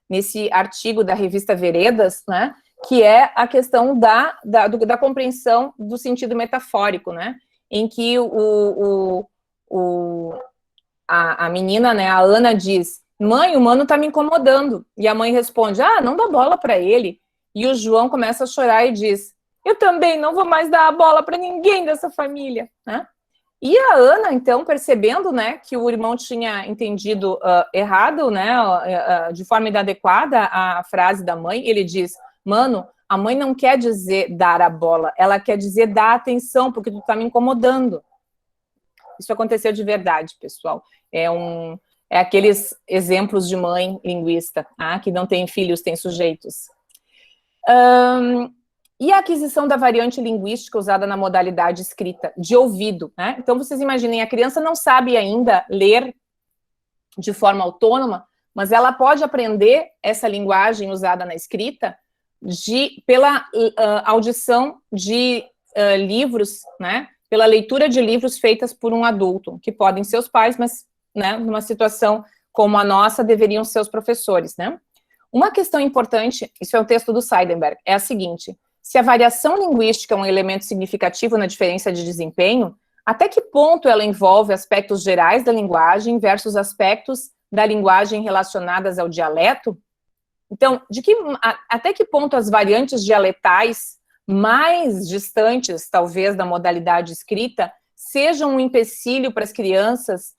nesse artigo da revista Veredas, né? Que é a questão da compreensão do sentido metafórico, né? Em que a menina, né, a Ana diz, mãe, o mano tá me incomodando. E a mãe responde, não dá bola para ele. E o João começa a chorar e diz, eu também não vou mais dar a bola para ninguém dessa família, né? E a Ana, então, percebendo, né, que o irmão tinha entendido errado, né, de forma inadequada a frase da mãe, ele diz, mano, a mãe não quer dizer dar a bola, ela quer dizer dar atenção, porque tu tá me incomodando. Isso aconteceu de verdade, pessoal. É aqueles exemplos de mãe linguista, que não tem filhos, tem sujeitos. E a aquisição da variante linguística usada na modalidade escrita, de ouvido, né? Então, vocês imaginem, a criança não sabe ainda ler de forma autônoma, mas ela pode aprender essa linguagem usada na escrita pela audição de livros, né? Pela leitura de livros feitas por um adulto, que podem ser os pais, mas, né, numa situação como a nossa, deveriam ser os professores, né? Uma questão importante, isso é o texto do Seidenberg, é a seguinte: se a variação linguística é um elemento significativo na diferença de desempenho, até que ponto ela envolve aspectos gerais da linguagem versus aspectos da linguagem relacionadas ao dialeto? Então, até que ponto as variantes dialetais mais distantes, talvez, da modalidade escrita, sejam um empecilho para as crianças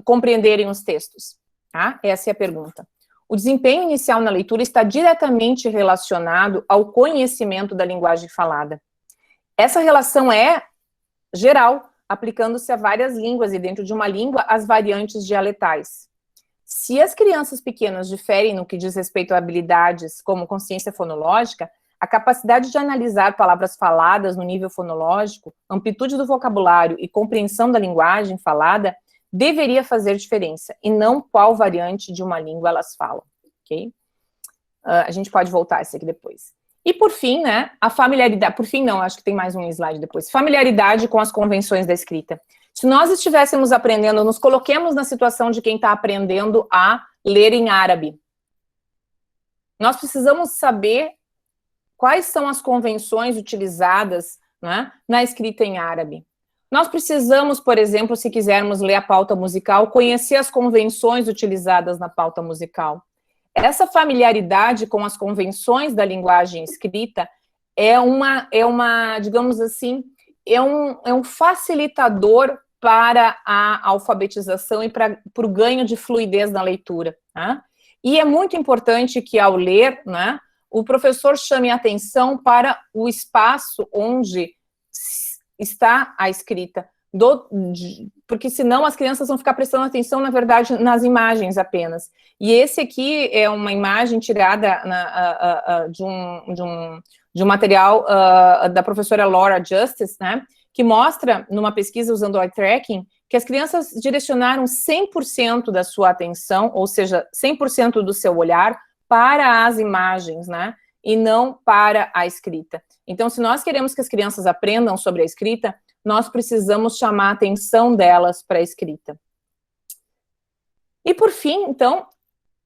compreenderem os textos? Tá? Essa é a pergunta. O desempenho inicial na leitura está diretamente relacionado ao conhecimento da linguagem falada. Essa relação é geral, aplicando-se a várias línguas e, dentro de uma língua, as variantes dialetais. Se as crianças pequenas diferem no que diz respeito a habilidades como consciência fonológica, a capacidade de analisar palavras faladas no nível fonológico, amplitude do vocabulário e compreensão da linguagem falada deveria fazer diferença, e não qual variante de uma língua elas falam, ok? A gente pode voltar isso aqui depois. E por fim, né, a familiaridade, por fim não, acho que tem mais um slide depois, familiaridade com as convenções da escrita. Se nós estivéssemos aprendendo, nos coloquemos na situação de quem está aprendendo a ler em árabe. Nós precisamos saber quais são as convenções utilizadas, né, na escrita em árabe. Nós precisamos, por exemplo, se quisermos ler a pauta musical, conhecer as convenções utilizadas na pauta musical. Essa familiaridade com as convenções da linguagem escrita é uma, digamos assim, é um facilitador para a alfabetização e para o ganho de fluidez na leitura. Tá? E é muito importante que, ao ler, né, o professor chame a atenção para o espaço onde está a escrita, porque senão as crianças vão ficar prestando atenção, na verdade, nas imagens apenas. E esse aqui é uma imagem tirada de um material da professora Laura Justice, né, que mostra, numa pesquisa usando o eye tracking, que as crianças direcionaram 100% da sua atenção, ou seja, 100% do seu olhar, para as imagens, né, e não para a escrita. Então, se nós queremos que as crianças aprendam sobre a escrita, nós precisamos chamar a atenção delas para a escrita. E, por fim, então,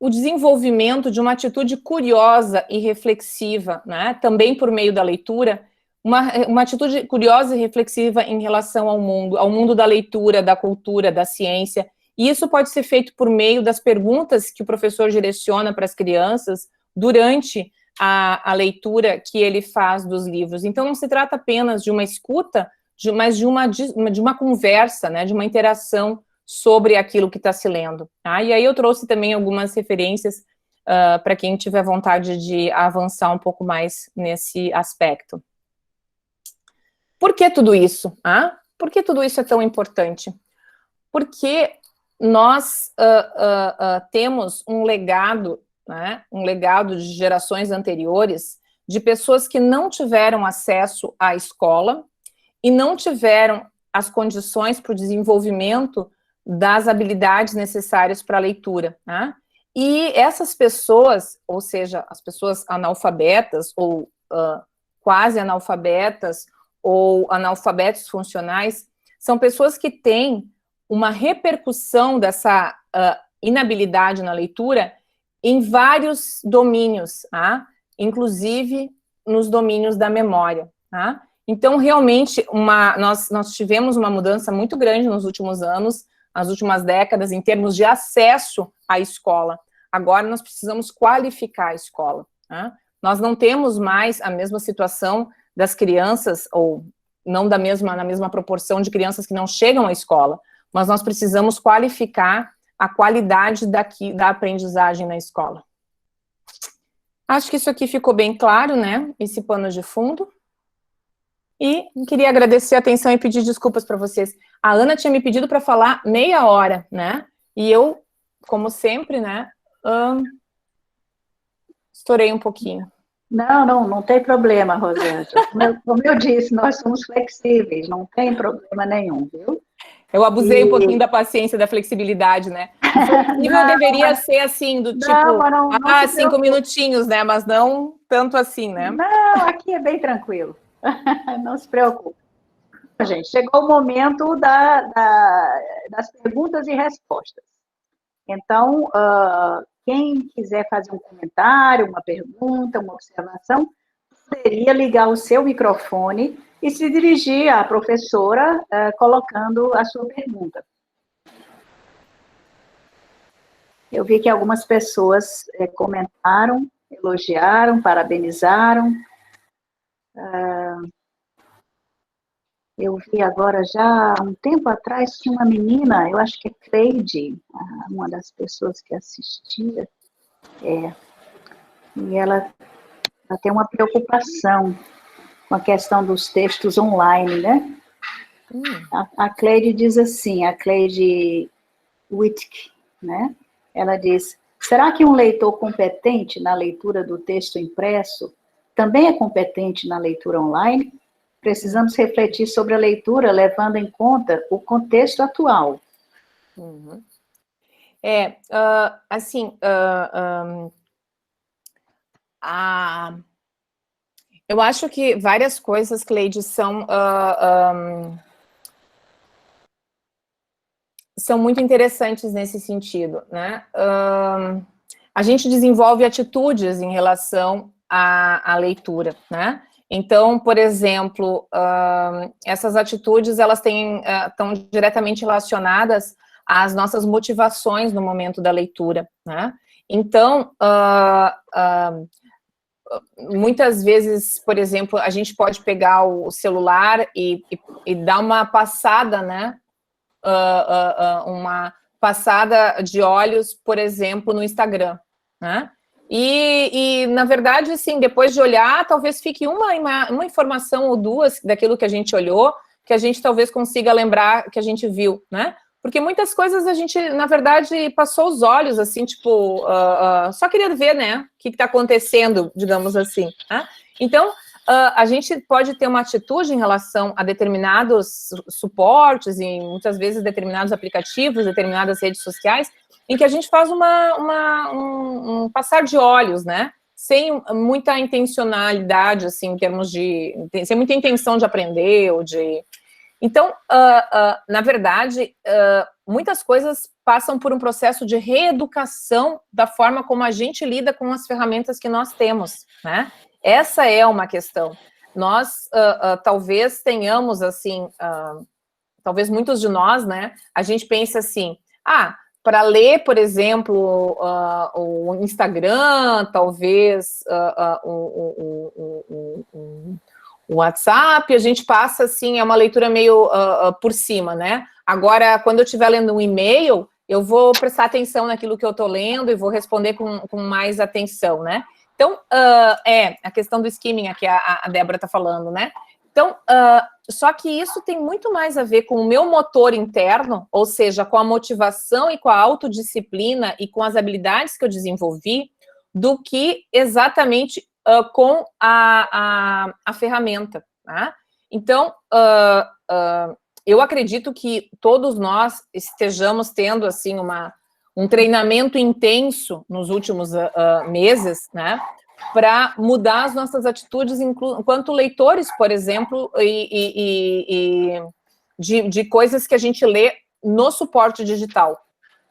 o desenvolvimento de uma atitude curiosa e reflexiva, né, também por meio da leitura, uma atitude curiosa e reflexiva em relação ao mundo da leitura, da cultura, da ciência. E isso pode ser feito por meio das perguntas que o professor direciona para as crianças durante a leitura que ele faz dos livros. Então, não se trata apenas de uma escuta, mas de uma conversa, né, de uma interação sobre aquilo que está se lendo. Tá? E aí eu trouxe também algumas referências para quem tiver vontade de avançar um pouco mais nesse aspecto. Por que tudo isso? Por que tudo isso é tão importante? Porque nós temos um legado, né, um legado de gerações anteriores, de pessoas que não tiveram acesso à escola e não tiveram as condições para o desenvolvimento das habilidades necessárias para a leitura. Né? E essas pessoas, ou seja, as pessoas analfabetas, ou quase analfabetas, ou analfabetos funcionais, são pessoas que têm uma repercussão dessa inabilidade na leitura em vários domínios, tá? Inclusive nos domínios da memória. Tá? Então, realmente, nós tivemos uma mudança muito grande nos últimos anos, nas últimas décadas, em termos de acesso à escola. Agora, nós precisamos qualificar a escola. Tá? Nós não temos mais a mesma situação das crianças, ou não na mesma proporção de crianças que não chegam à escola, mas nós precisamos qualificar a qualidade da aprendizagem na escola. Acho que isso aqui ficou bem claro, né? Esse pano de fundo. E queria agradecer a atenção e pedir desculpas para vocês. A Ana tinha me pedido para falar meia hora, né? E eu, como sempre, né, estourei um pouquinho. Não tem problema, Rosângela. Como eu disse, nós somos flexíveis, não tem problema nenhum, viu? Eu abusei um pouquinho da paciência, da flexibilidade, né? O flexível deveria ser assim, do tipo, mas não se 5 preocupe. minutinhos, né? Mas não tanto assim, né? Não, aqui é bem tranquilo. Não se preocupe. Gente, chegou o momento das perguntas e respostas. Então, quem quiser fazer um comentário, uma pergunta, uma observação, poderia ligar o seu microfone e se dirigir à professora colocando a sua pergunta. Eu vi que algumas pessoas comentaram, elogiaram, parabenizaram. Eu vi agora, já há um tempo atrás, tinha uma menina, eu acho que é Cleide, uma das pessoas que assistia, e ela tem uma preocupação com a questão dos textos online, né? A Cleide diz assim, a Cleide Whitk, né? Ela diz, será que um leitor competente na leitura do texto impresso também é competente na leitura online? Precisamos refletir sobre a leitura, levando em conta o contexto atual. Uhum. Eu acho que várias coisas, Cleide, são muito interessantes nesse sentido, né? A gente desenvolve atitudes em relação à leitura, né? Então, por exemplo, essas atitudes, elas estão diretamente relacionadas às nossas motivações no momento da leitura, né? Então, muitas vezes, por exemplo, a gente pode pegar o celular e dar uma passada, né? Uma passada de olhos, por exemplo, no Instagram, né? E na verdade, assim, depois de olhar, talvez fique uma informação ou duas daquilo que a gente olhou, que a gente talvez consiga lembrar que a gente viu, né? Porque muitas coisas a gente, na verdade, passou os olhos, assim, tipo, só queria ver, né, o que está acontecendo, digamos assim, né? Então, a gente pode ter uma atitude em relação a determinados suportes e muitas vezes determinados aplicativos, determinadas redes sociais, em que a gente faz um passar de olhos, né? Sem muita intencionalidade, assim, em termos de... sem muita intenção de aprender ou de... Então, na verdade, muitas coisas passam por um processo de reeducação da forma como a gente lida com as ferramentas que nós temos, né? Essa é uma questão. Nós talvez tenhamos, assim, talvez muitos de nós, né, a gente pensa assim, para ler, por exemplo, o Instagram, talvez o WhatsApp, a gente passa, assim, é uma leitura meio por cima, né? Agora, quando eu estiver lendo um e-mail, eu vou prestar atenção naquilo que eu estou lendo e vou responder com mais atenção, né? Então, a questão do skimming, aqui a Débora está falando, né? Então, só que isso tem muito mais a ver com o meu motor interno, ou seja, com a motivação e com a autodisciplina e com as habilidades que eu desenvolvi, do que exatamente com a ferramenta, tá? Então, eu acredito que todos nós estejamos tendo, assim, um treinamento intenso nos últimos meses, né, para mudar as nossas atitudes enquanto leitores, por exemplo, de coisas que a gente lê no suporte digital,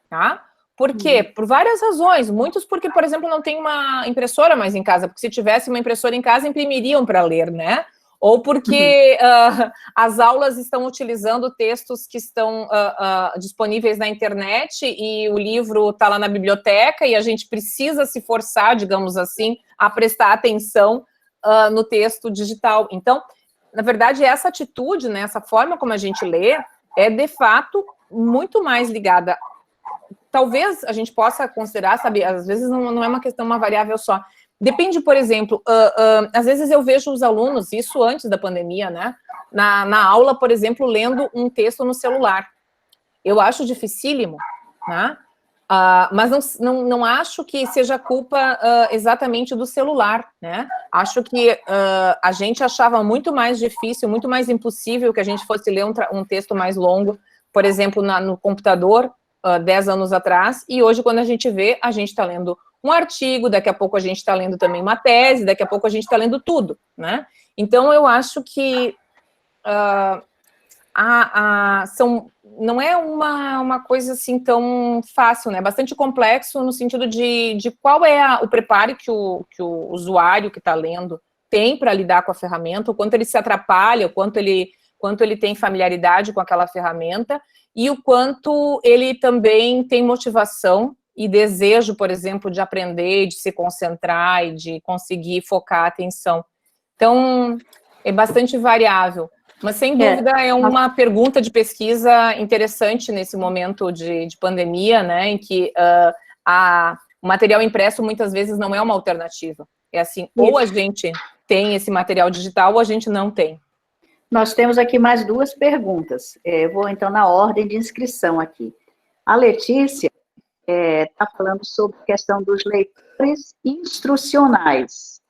tá? Por quê? Por várias razões. Muitos porque, por exemplo, não tem uma impressora mais em casa, porque se tivesse uma impressora em casa, imprimiriam para ler, né? Ou porque as aulas estão utilizando textos que estão disponíveis na internet e o livro está lá na biblioteca e a gente precisa se forçar, digamos assim, a prestar atenção no texto digital. Então, na verdade, essa atitude, né, essa forma como a gente lê, é, de fato, muito mais ligada. Talvez a gente possa considerar, sabe, às vezes não é uma questão, uma variável só, Depende, por exemplo, às vezes eu vejo os alunos, isso antes da pandemia, né? Na aula, por exemplo, lendo um texto no celular. Eu acho dificílimo, né? Mas não acho que seja culpa exatamente do celular, né? Acho que a gente achava muito mais difícil, muito mais impossível que a gente fosse ler um texto mais longo, por exemplo, no computador, 10 anos atrás, e hoje, quando a gente vê, a gente está lendo um artigo, daqui a pouco a gente está lendo também uma tese, daqui a pouco a gente está lendo tudo, né? Então, eu acho que não é uma coisa assim tão fácil, né? Bastante complexo no sentido de qual é o preparo que o usuário que está lendo tem para lidar com a ferramenta, o quanto ele se atrapalha, o quanto ele tem familiaridade com aquela ferramenta e o quanto ele também tem motivação e desejo, por exemplo, de aprender, de se concentrar e de conseguir focar a atenção. Então, é bastante variável. Mas, sem dúvida, é uma pergunta de pesquisa interessante nesse momento de pandemia, né, em que o material impresso muitas vezes não é uma alternativa. É assim, ou a gente tem esse material digital ou a gente não tem. Nós temos aqui mais 2 perguntas. Eu vou, então, na ordem de inscrição aqui. A Letícia está falando sobre a questão dos leitores instrucionais.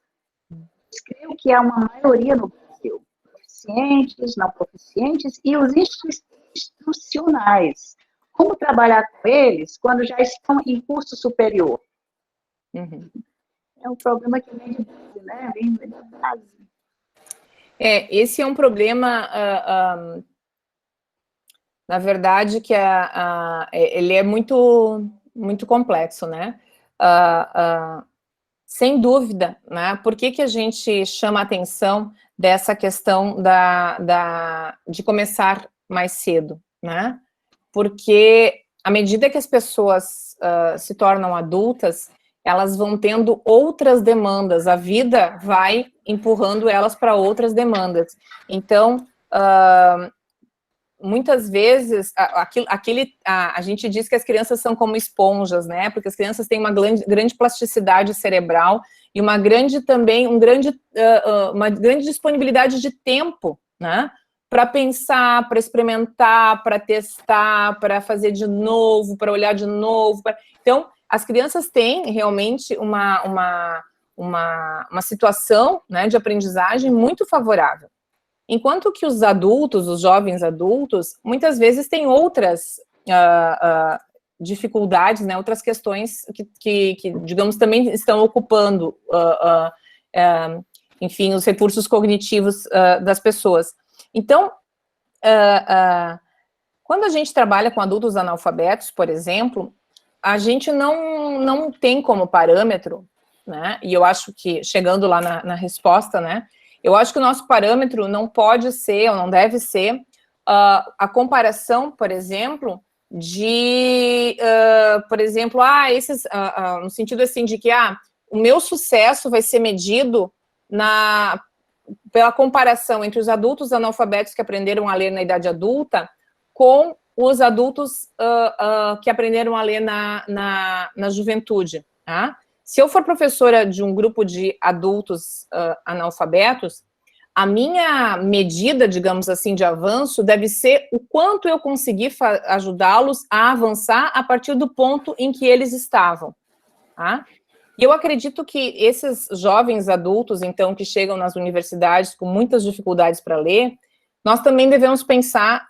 Creio que há uma maioria no Brasil. Proficientes, não proficientes, e os instrucionais. Como trabalhar com eles quando já estão em curso superior? Uhum. É um problema que vem de base, né? Vem da base. Esse é um problema, na verdade, que ele é muito, muito complexo, né? Sem dúvida, né? Por que a gente chama a atenção dessa questão de começar mais cedo, né? Porque à medida que as pessoas se tornam adultas, elas vão tendo outras demandas, a vida vai empurrando elas para outras demandas. Então, muitas vezes, a gente diz que as crianças são como esponjas, né? Porque as crianças têm uma grande plasticidade cerebral e uma grande disponibilidade de tempo, né? Para pensar, para experimentar, para testar, para fazer de novo, para olhar de novo. Então, as crianças têm realmente uma situação, né, de aprendizagem muito favorável. Enquanto que os adultos, os jovens adultos, muitas vezes têm outras dificuldades, né, outras questões que, digamos, também estão ocupando, enfim, os recursos cognitivos das pessoas. Então, quando a gente trabalha com adultos analfabetos, por exemplo, a gente não tem como parâmetro, né, e eu acho que, chegando lá na resposta, né, eu acho que o nosso parâmetro não pode ser, ou não deve ser, a comparação, por exemplo, no sentido assim de que, o meu sucesso vai ser medido pela comparação entre os adultos analfabetos que aprenderam a ler na idade adulta com os adultos que aprenderam a ler na juventude, tá? Se eu for professora de um grupo de adultos analfabetos, a minha medida, digamos assim, de avanço deve ser o quanto eu conseguir ajudá-los a avançar a partir do ponto em que eles estavam, tá? E eu acredito que esses jovens adultos, então, que chegam nas universidades com muitas dificuldades para ler, nós também devemos pensar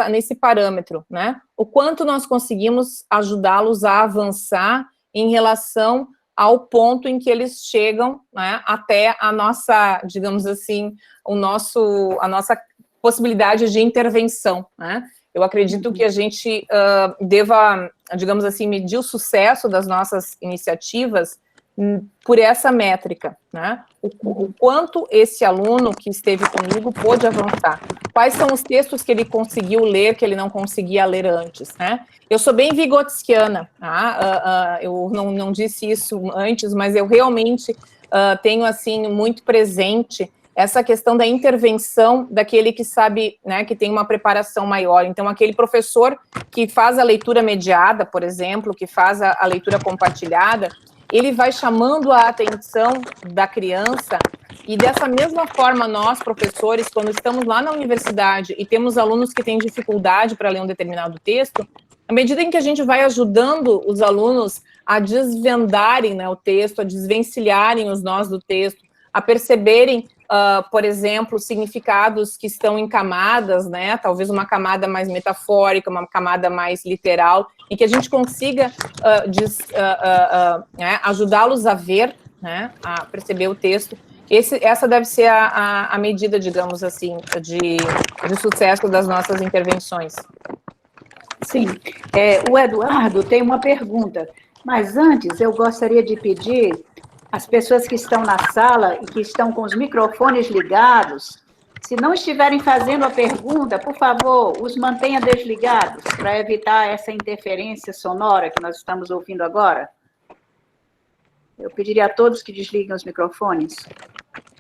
nesse parâmetro, né? O quanto nós conseguimos ajudá-los a avançar em relação ao ponto em que eles chegam, né, até a nossa, digamos assim, a nossa possibilidade de intervenção, né? Eu acredito que a gente deva, digamos assim, medir o sucesso das nossas iniciativas por essa métrica, né? O quanto esse aluno que esteve comigo pôde avançar. Quais são os textos que ele conseguiu ler, que ele não conseguia ler antes, né? Eu sou bem vigotskiana, tá? Eu não disse isso antes, mas eu realmente tenho, assim, muito presente essa questão da intervenção daquele que sabe, né, que tem uma preparação maior. Então, aquele professor que faz a leitura mediada, por exemplo, que faz a leitura compartilhada, ele vai chamando a atenção da criança, e dessa mesma forma nós, professores, quando estamos lá na universidade e temos alunos que têm dificuldade para ler um determinado texto, à medida em que a gente vai ajudando os alunos a desvendarem, né, o texto, a desvencilharem os nós do texto, a perceberem, por exemplo, significados que estão em camadas, né, talvez uma camada mais metafórica, uma camada mais literal, e que a gente consiga né, ajudá-los a ver, né, a perceber o texto. Essa deve ser a medida, digamos assim, de sucesso das nossas intervenções. Sim. O Eduardo tem uma pergunta, mas antes eu gostaria de pedir às pessoas que estão na sala e que estão com os microfones ligados, se não estiverem fazendo a pergunta, por favor, os mantenha desligados, para evitar essa interferência sonora que nós estamos ouvindo agora. Eu pediria a todos que desliguem os microfones.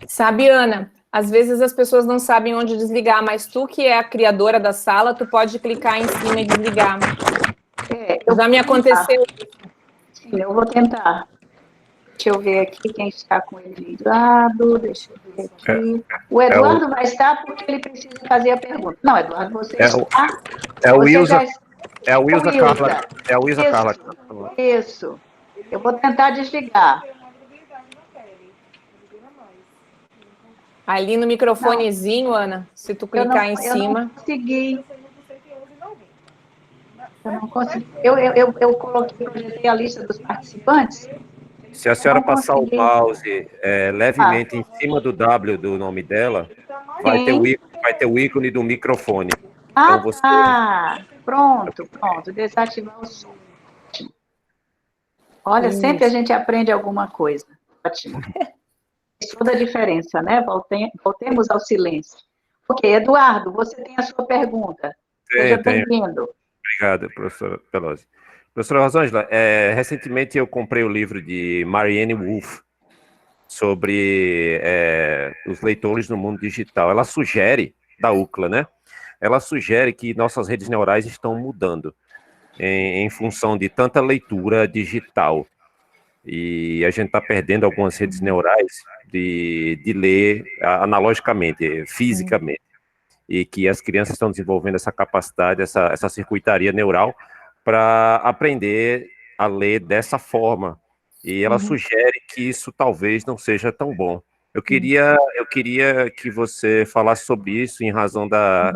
Sabe, Ana, às vezes as pessoas não sabem onde desligar, mas tu que é a criadora da sala, tu pode clicar em cima e desligar. Já me aconteceu. Sim, eu vou tentar. Deixa eu ver aqui quem está com ele ligado. Deixa eu ver aqui. O Eduardo vai estar porque ele precisa fazer a pergunta. Não, Eduardo, você está... É o Wilson. É a Wilson Carla. É a Wilson Carla. Isso. Eu vou tentar desligar. Ali no microfonezinho, Ana, se tu clicar em cima... Eu não consegui. Eu não consegui. Eu coloquei, projetei a lista dos participantes. Se a senhora passar o mouse levemente em cima do W do nome dela, vai ter o ícone do microfone. Então você... Pronto. Desativar o som. Olha, sempre a gente aprende alguma coisa. Ótimo. Faz toda a diferença, né? Voltemos ao silêncio. Ok, Eduardo, você tem a sua pergunta. Seja bem-vindo. Obrigado, professora Pelosi. Professora Rosângela, recentemente eu comprei o livro de Marianne Wolf sobre os leitores no mundo digital. Ela sugere, da UCLA, né? Ela sugere que nossas redes neurais estão mudando em função de tanta leitura digital. E a gente está perdendo algumas redes neurais de ler analogicamente, fisicamente. E que as crianças estão desenvolvendo essa capacidade, essa circuitaria neural para aprender a ler dessa forma. E ela sugere que isso talvez não seja tão bom. Eu queria que você falasse sobre isso em razão da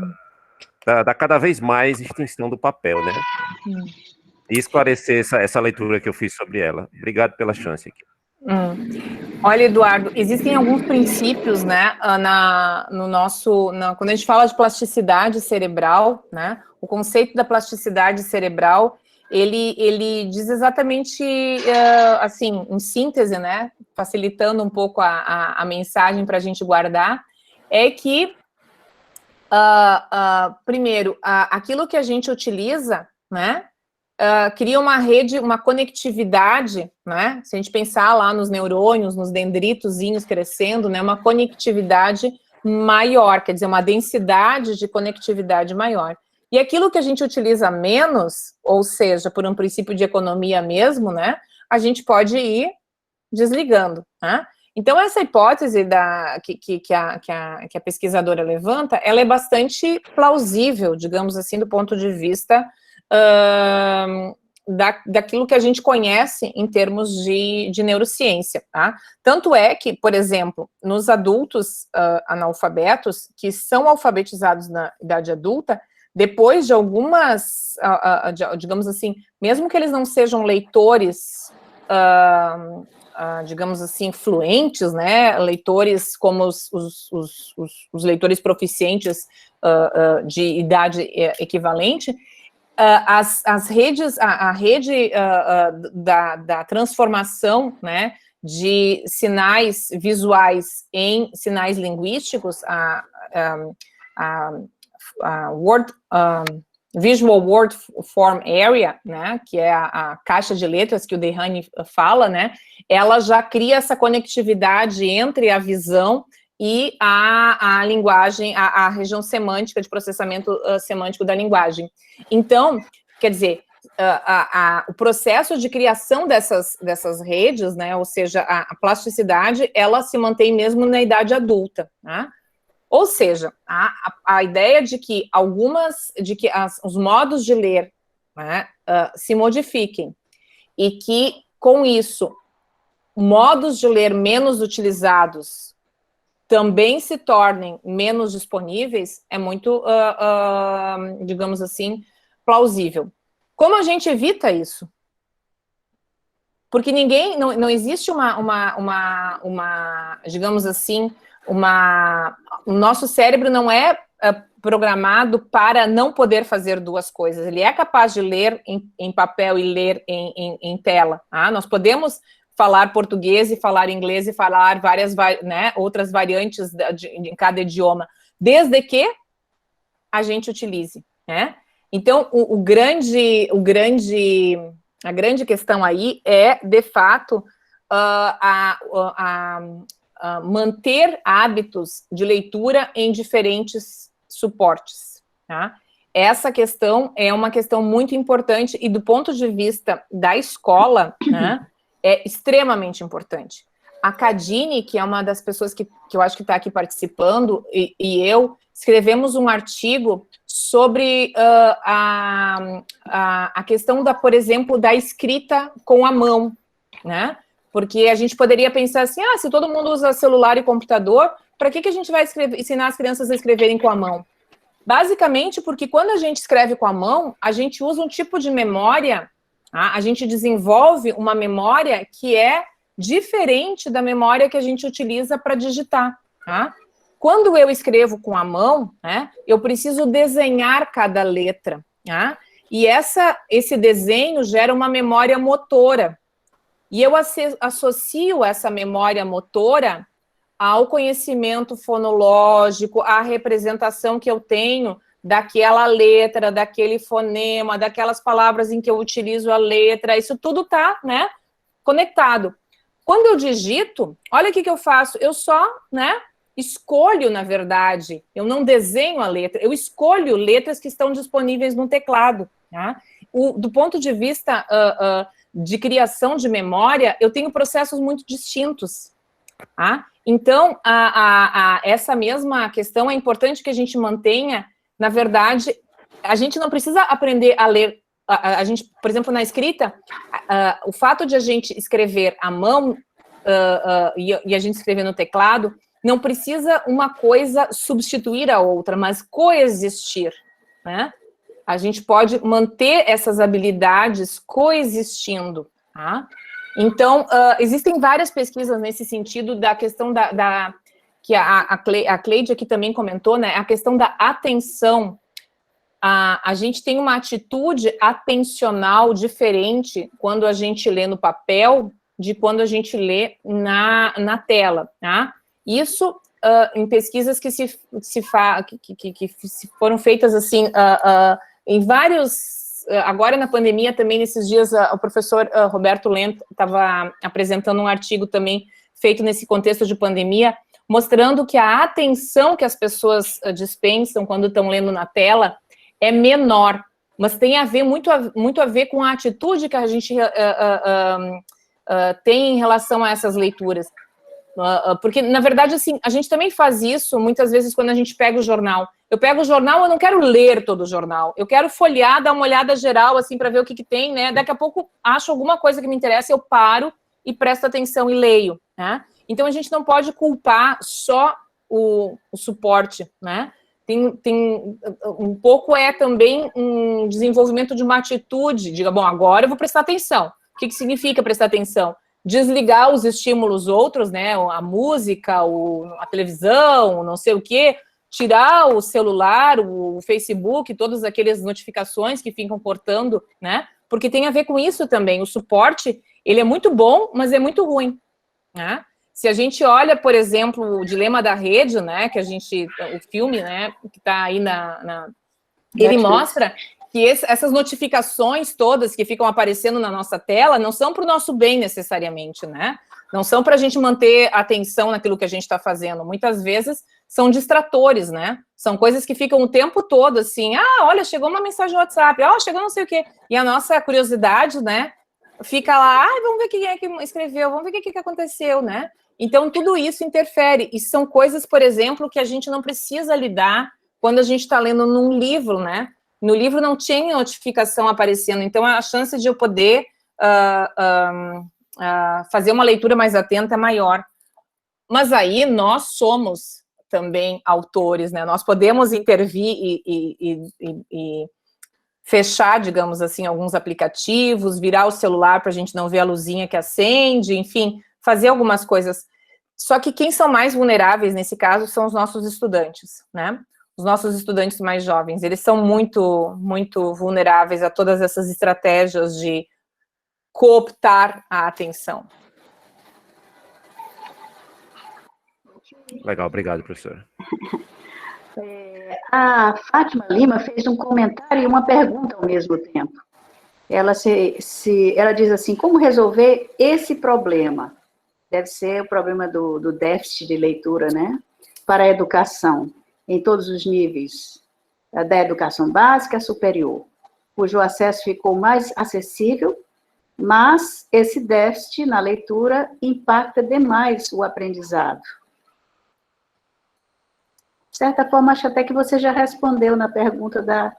cada vez mais extinção do papel, né? E esclarecer essa leitura que eu fiz sobre ela. Obrigado pela chance aqui. Olha, Eduardo, existem alguns princípios, né, quando a gente fala de plasticidade cerebral, né, o conceito da plasticidade cerebral, ele diz exatamente, assim, em síntese, né, facilitando um pouco a mensagem para a gente guardar, é que, primeiro, aquilo que a gente utiliza, né, cria uma rede, uma conectividade, né? Se a gente pensar lá nos neurônios, nos dendritozinhos crescendo, né? Uma conectividade maior, quer dizer, uma densidade de conectividade maior. E aquilo que a gente utiliza menos, ou seja, por um princípio de economia mesmo, né? A gente pode ir desligando, né? Então, essa hipótese que a pesquisadora levanta, ela é bastante plausível, digamos assim, do ponto de vista daquilo que a gente conhece em termos de neurociência, tá? Tanto é que, por exemplo, nos adultos analfabetos, que são alfabetizados na idade adulta, depois de algumas, digamos assim, mesmo que eles não sejam leitores, digamos assim, fluentes, né, leitores como os leitores proficientes de idade equivalente, as redes, a rede da transformação, né, de sinais visuais em sinais linguísticos, Visual Word Form Area, né, que é a caixa de letras que o Dehane fala, né, ela já cria essa conectividade entre a visão e a linguagem, a região semântica, de processamento semântico da linguagem. Então, quer dizer, o processo de criação dessas redes, né, ou seja, a plasticidade, ela se mantém mesmo na idade adulta, né? Ou seja, a ideia de que os modos de ler, né, se modifiquem e que, com isso, modos de ler menos utilizados também se tornem menos disponíveis, é muito, digamos assim, plausível. Como a gente evita isso? Porque não existe digamos assim, o nosso cérebro não é programado para não poder fazer duas coisas. Ele é capaz de ler em papel e ler em tela. Tá? Nós podemos falar português e falar inglês e falar várias, né, outras variantes em cada idioma, desde que a gente utilize, né? Então, a grande questão aí é, de fato, manter hábitos de leitura em diferentes suportes, tá? Essa questão é uma questão muito importante e, do ponto de vista da escola, né, é extremamente importante. A Cadine, que é uma das pessoas que eu acho que está aqui participando, e eu, escrevemos um artigo sobre a questão, por exemplo, da escrita com a mão, né? Porque a gente poderia pensar assim, se todo mundo usa celular e computador, para que a gente vai ensinar as crianças a escreverem com a mão? Basicamente porque quando a gente escreve com a mão, a gente usa um tipo de memória, tá? A gente desenvolve uma memória que é diferente da memória que a gente utiliza para digitar, tá? Quando eu escrevo com a mão, né, eu preciso desenhar cada letra, tá? E esse desenho gera uma memória motora. E eu associo essa memória motora ao conhecimento fonológico, à representação que eu tenho daquela letra, daquele fonema, daquelas palavras em que eu utilizo a letra. Isso tudo está, né, conectado. Quando eu digito, olha o que eu faço. Eu só, né, escolho, na verdade, eu não desenho a letra, eu escolho letras que estão disponíveis no teclado. Tá? Do ponto de vista de criação de memória, eu tenho processos muito distintos. Tá? Então, essa mesma questão é importante que a gente mantenha, na verdade, a gente não precisa aprender a ler, a gente, por exemplo, na escrita, o fato de a gente escrever à mão e a gente escrever no teclado, não precisa uma coisa substituir a outra, mas coexistir, né? A gente pode manter essas habilidades coexistindo, tá? Então, existem várias pesquisas nesse sentido da questão que a Cleide aqui também comentou, né? A questão da atenção. A gente tem uma atitude atencional diferente quando a gente lê no papel de quando a gente lê na tela, tá? Isso em pesquisas que foram feitas assim em vários. Agora na pandemia também nesses dias o professor Roberto Lento estava apresentando um artigo também feito nesse contexto de pandemia, mostrando que a atenção que as pessoas dispensam quando estão lendo na tela é menor, mas tem a ver muito a ver com a atitude que a gente tem em relação a essas leituras. Porque, na verdade, assim, a gente também faz isso muitas vezes quando a gente pega o jornal. Eu pego o jornal, eu não quero ler todo o jornal. Eu quero folhear, dar uma olhada geral, assim, para ver o que tem, né? Daqui a pouco acho alguma coisa que me interessa, eu paro e presto atenção e leio, né? Então, a gente não pode culpar só o suporte, né? Tem um pouco também um desenvolvimento de uma atitude. Diga, bom, agora eu vou prestar atenção. O que significa prestar atenção? Desligar os estímulos outros, né, a música, a televisão, não sei o quê, tirar o celular, o Facebook, todas aquelas notificações que ficam cortando, né, porque tem a ver com isso também. O suporte, ele é muito bom, mas é muito ruim, né? Se a gente olha, por exemplo, o Dilema da Rede, né, o filme, né, que está aí ele mostra que essas notificações todas que ficam aparecendo na nossa tela não são para o nosso bem necessariamente, né? Não são para a gente manter a atenção naquilo que a gente está fazendo. Muitas vezes são distratores, né? São coisas que ficam o tempo todo assim, olha, chegou uma mensagem no WhatsApp, chegou não sei o quê. E a nossa curiosidade, né, fica lá, vamos ver quem é que escreveu, vamos ver o que aconteceu, né? Então, tudo isso interfere. E são coisas, por exemplo, que a gente não precisa lidar quando a gente está lendo num livro, né? No livro não tinha notificação aparecendo, então a chance de eu poder fazer uma leitura mais atenta é maior. Mas aí nós somos também autores, né? Nós podemos intervir e fechar, digamos assim, alguns aplicativos, virar o celular para a gente não ver a luzinha que acende, enfim, fazer algumas coisas. Só que quem são mais vulneráveis nesse caso são os nossos estudantes, né? Os nossos estudantes mais jovens, eles são muito, muito vulneráveis a todas essas estratégias de cooptar a atenção. Legal, obrigado, professora. A Fátima Lima fez um comentário e uma pergunta ao mesmo tempo. Ela diz assim, como resolver esse problema? Deve ser o problema do déficit de leitura, né? Para a educação, em todos os níveis, da educação básica a superior, cujo acesso ficou mais acessível, mas esse déficit na leitura impacta demais o aprendizado. De certa forma, acho até que você já respondeu na pergunta da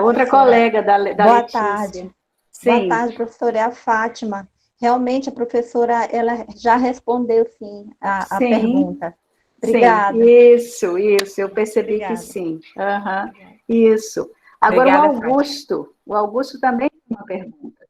outra colega, da Boa Letícia. Tarde. Sim. Boa tarde, professora, é a Fátima. Realmente, a professora, ela já respondeu, sim, a pergunta. Obrigada. Sim, isso, eu percebi Obrigada. que sim. Isso. Agora, Obrigada, o Augusto também tem uma pergunta.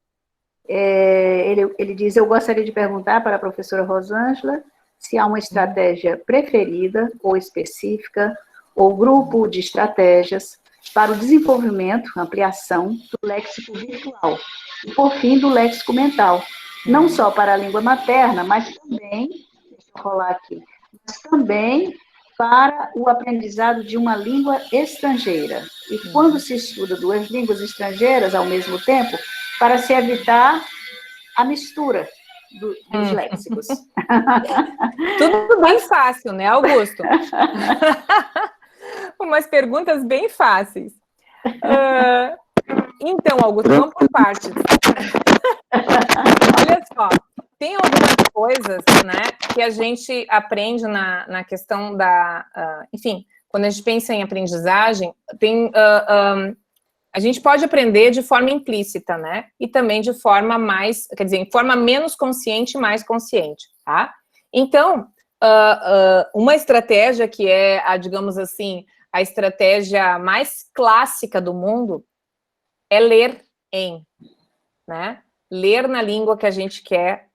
Ele diz, eu gostaria de perguntar para a professora Rosângela se há uma estratégia preferida ou específica, ou grupo de estratégias para o desenvolvimento, ampliação do léxico virtual, e, por fim, do léxico mental, não só para a língua materna, mas também, deixa eu falar aqui, mas também para o aprendizado de uma língua estrangeira. E quando se estuda duas línguas estrangeiras ao mesmo tempo, para se evitar a mistura dos léxicos. Tudo bem fácil, né, Augusto? Umas perguntas bem fáceis. Então, Augusto, vamos por partes. Olha só, tem algumas coisas, né, que a gente aprende na questão da... enfim, quando a gente pensa em aprendizagem, a gente pode aprender de forma implícita, né? E também de forma mais, quer dizer, em forma menos consciente e mais consciente, tá? Então, uma estratégia que é, digamos assim, a estratégia mais clássica do mundo é ler né? Ler na língua que a gente quer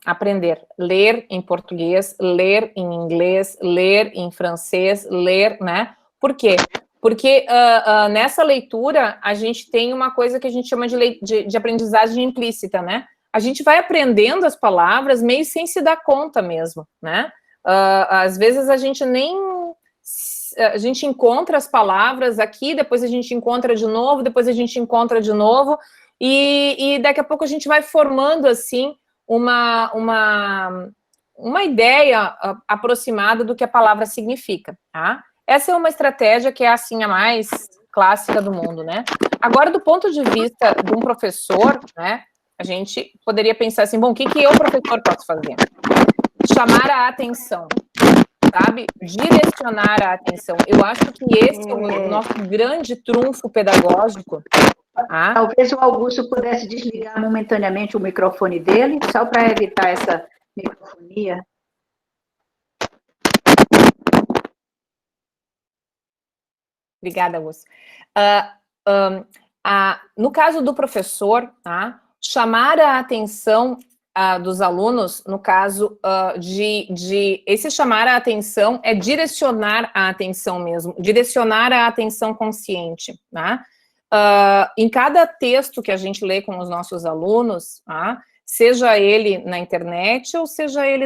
aprender. Ler em português, ler em inglês, ler em francês, ler, né? Por quê? Porque nessa leitura, a gente tem uma coisa que a gente chama de aprendizagem implícita, né? A gente vai aprendendo as palavras meio sem se dar conta mesmo, né? Às vezes a gente a gente encontra as palavras aqui, depois a gente encontra de novo, depois a gente encontra de novo, e daqui a pouco a gente vai formando, assim, uma ideia aproximada do que a palavra significa, tá? Essa é uma estratégia que é, assim, a mais clássica do mundo, né? Agora, do ponto de vista de um professor, né, a gente poderia pensar assim, bom, o que eu, professor, posso fazer? Chamar a atenção, sabe? Direcionar a atenção. Eu acho que esse é o nosso grande trunfo pedagógico. Tá? Talvez o Augusto pudesse desligar momentaneamente o microfone dele, só para evitar essa microfonia. Obrigada, Augusto. No caso do professor, tá? Chamar a atenção dos alunos, no caso esse chamar a atenção é direcionar a atenção mesmo, direcionar a atenção consciente, tá? Em cada texto que a gente lê com os nossos alunos, tá? Seja ele na internet ou seja ele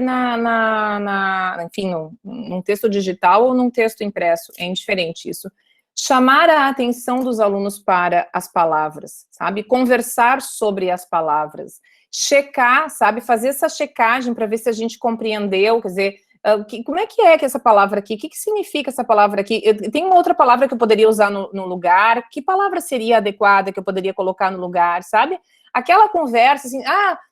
enfim, num texto digital ou num texto impresso, é indiferente isso. Chamar a atenção dos alunos para as palavras, sabe? Conversar sobre as palavras, checar, sabe? Fazer essa checagem para ver se a gente compreendeu, quer dizer, Como é que essa palavra aqui? O que significa essa palavra aqui? Tem uma outra palavra que eu poderia usar no lugar? Que palavra seria adequada que eu poderia colocar no lugar, sabe? Aquela conversa, assim,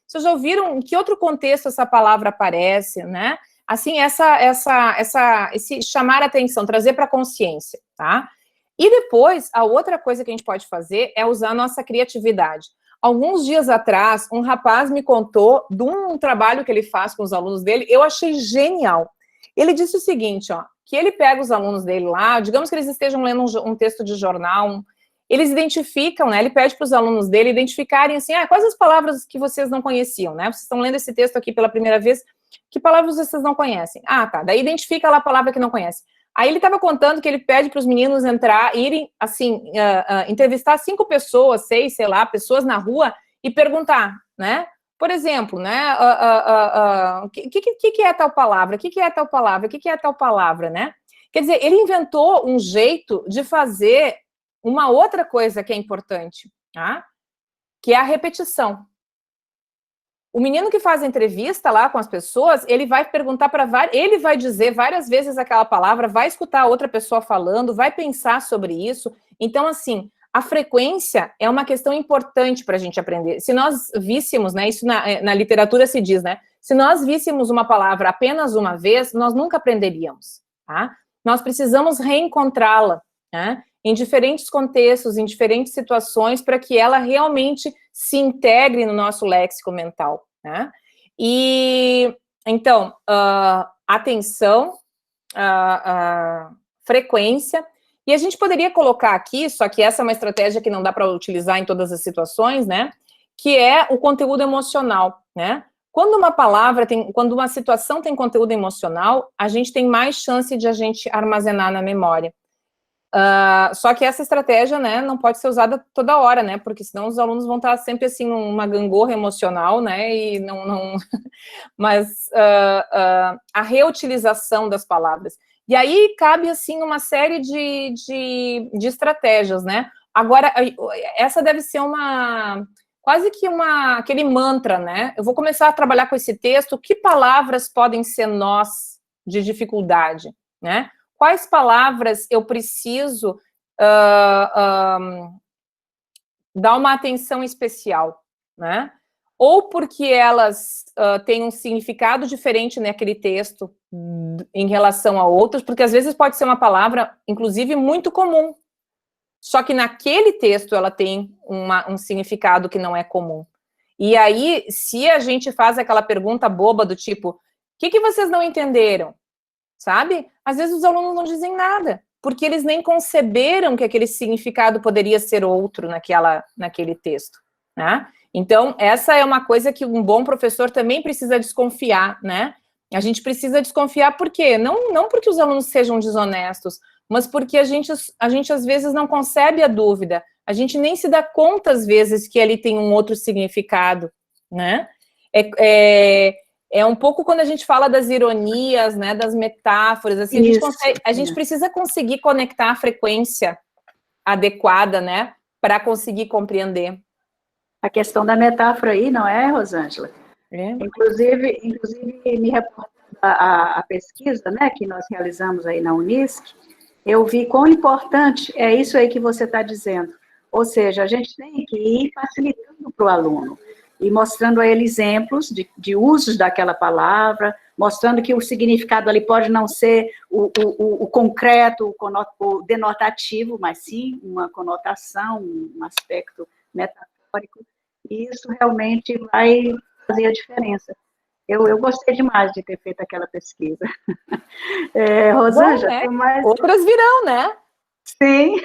vocês já ouviram em que outro contexto essa palavra aparece, né? Assim, esse chamar a atenção, trazer para a consciência, tá? E depois, a outra coisa que a gente pode fazer é usar a nossa criatividade. Alguns dias atrás, um rapaz me contou de um trabalho que ele faz com os alunos dele, eu achei genial. Ele disse o seguinte, ó, que ele pega os alunos dele lá, digamos que eles estejam lendo um texto de jornal, eles identificam, né, ele pede para os alunos dele identificarem, assim, quais as palavras que vocês não conheciam, né, vocês estão lendo esse texto aqui pela primeira vez, que palavras vocês não conhecem? Tá, daí identifica lá a palavra que não conhece. Aí ele estava contando que ele pede para os meninos irem, assim, entrevistar 5 pessoas, 6, sei lá, pessoas na rua e perguntar, né? Por exemplo, né? O que é tal palavra? O que é tal palavra? O que é tal palavra, né? Quer dizer, ele inventou um jeito de fazer uma outra coisa que é importante, tá? Que é a repetição. O menino que faz a entrevista lá com as pessoas, ele vai perguntar ele vai dizer várias vezes aquela palavra, vai escutar a outra pessoa falando, vai pensar sobre isso. Então, assim, a frequência é uma questão importante para a gente aprender. Se nós víssemos, né, isso na literatura se diz, né, se nós víssemos uma palavra apenas uma vez, nós nunca aprenderíamos, tá? Nós precisamos reencontrá-la, né, em diferentes contextos, em diferentes situações, para que ela realmente se integre no nosso léxico mental, né? E, então, atenção, frequência, e a gente poderia colocar aqui, só que essa é uma estratégia que não dá para utilizar em todas as situações, né? Que é o conteúdo emocional, né? Quando uma situação tem conteúdo emocional, a gente tem mais chance de a gente armazenar na memória. Só que essa estratégia, né, não pode ser usada toda hora, né, porque senão os alunos vão estar sempre, assim, numa gangorra emocional, né, e não... Mas a reutilização das palavras. E aí cabe, assim, uma série de estratégias, né. Agora, essa deve ser quase que aquele mantra, né, eu vou começar a trabalhar com esse texto, que palavras podem ser nós de dificuldade, né. Quais palavras eu preciso dar uma atenção especial, né? Ou porque elas têm um significado diferente naquele texto em relação a outros, porque às vezes pode ser uma palavra, inclusive, muito comum, só que naquele texto ela tem um significado que não é comum. E aí, se a gente faz aquela pergunta boba do tipo, o que vocês não entenderam? Sabe? Às vezes os alunos não dizem nada, porque eles nem conceberam que aquele significado poderia ser outro naquele texto, né? Então, essa é uma coisa que um bom professor também precisa desconfiar, né? A gente precisa desconfiar por quê? Não porque os alunos sejam desonestos, mas porque a gente às vezes não concebe a dúvida, a gente nem se dá conta às vezes que ali tem um outro significado, né? É um pouco quando a gente fala das ironias, né, das metáforas, assim, a gente precisa conseguir conectar a frequência adequada, né, para conseguir compreender. A questão da metáfora aí, não é, Rosângela? Inclusive me reportando a pesquisa, né, que nós realizamos aí na Unisc, eu vi quão importante é isso aí que você está dizendo. Ou seja, a gente tem que ir facilitando para o aluno, e mostrando a ele exemplos de usos daquela palavra, mostrando que o significado ali pode não ser o concreto, o denotativo, mas sim uma conotação, um aspecto metafórico, e isso realmente vai fazer a diferença. Eu gostei demais de ter feito aquela pesquisa. Rosângela, né? Tem mais... Outras virão, né? Sim.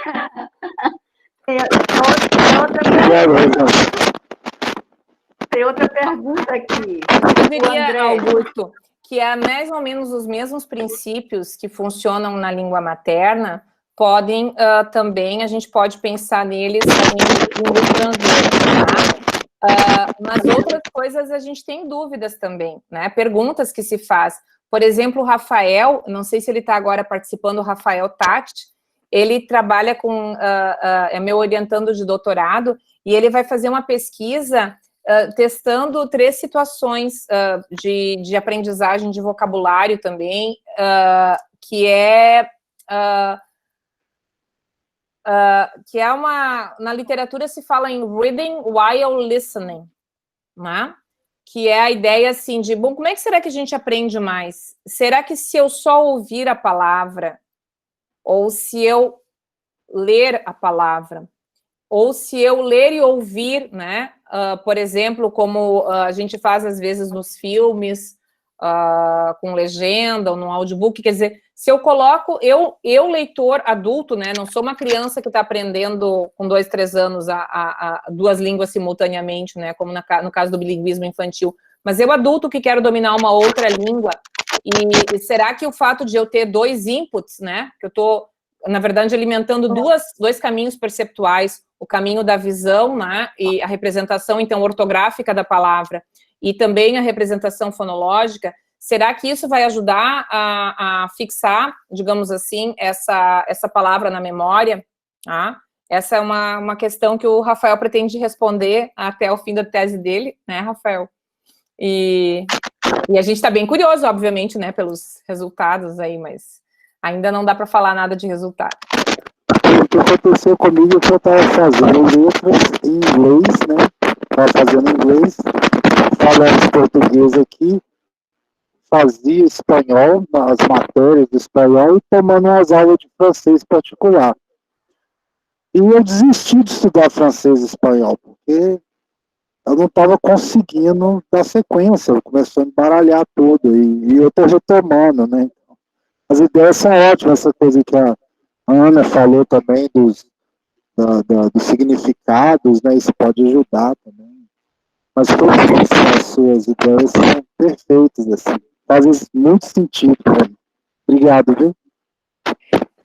Tem outra pergunta aqui. Eu diria, Augusto, que é mais ou menos os mesmos princípios que funcionam na língua materna, podem também, a gente pode pensar neles em língua estrangeira, tá? Mas outras coisas a gente tem dúvidas também, né? Perguntas que se faz. Por exemplo, o Rafael, não sei se ele está agora participando, o Rafael Tati, ele trabalha com, é meu orientando de doutorado, e ele vai fazer uma pesquisa testando 3 situações de aprendizagem de vocabulário também, que é na literatura se fala em reading while listening, né? Que é a ideia, assim, de, bom, como é que será que a gente aprende mais? Será que se eu só ouvir a palavra, ou se eu ler a palavra, ou se eu ler e ouvir, né? Por exemplo, como a gente faz às vezes nos filmes, com legenda ou no audiobook, quer dizer, se eu coloco, eu leitor adulto, né? Não sou uma criança que está aprendendo com 2, 3 anos a 2 línguas simultaneamente, né? Como no caso do bilinguismo infantil, mas eu adulto que quero dominar uma outra língua, e será que o fato de eu ter 2 inputs, né? Que eu estou, na verdade, alimentando 2 caminhos perceptuais, o caminho da visão, né, e a representação, então, ortográfica da palavra, e também a representação fonológica, será que isso vai ajudar a fixar, digamos assim, essa palavra na memória? Tá? Essa é uma questão que o Rafael pretende responder até o fim da tese dele, né, Rafael? E a gente está bem curioso, obviamente, né, pelos resultados aí, mas ainda não dá para falar nada de resultado. O que aconteceu comigo é que eu estava fazendo letras em inglês, né? Estava fazendo inglês, falando português aqui, fazia espanhol, as matérias de espanhol, e tomando umas aulas de francês particular. E eu desisti de estudar francês e espanhol, porque eu não estava conseguindo dar sequência, começou a embaralhar tudo, e eu estou retomando, né? As ideias são ótimas, essa coisa que a Ana falou também dos significados, né? Isso pode ajudar também. Mas todas as suas ideias são perfeitas, assim. Fazem muito sentido para mim. Obrigado, viu?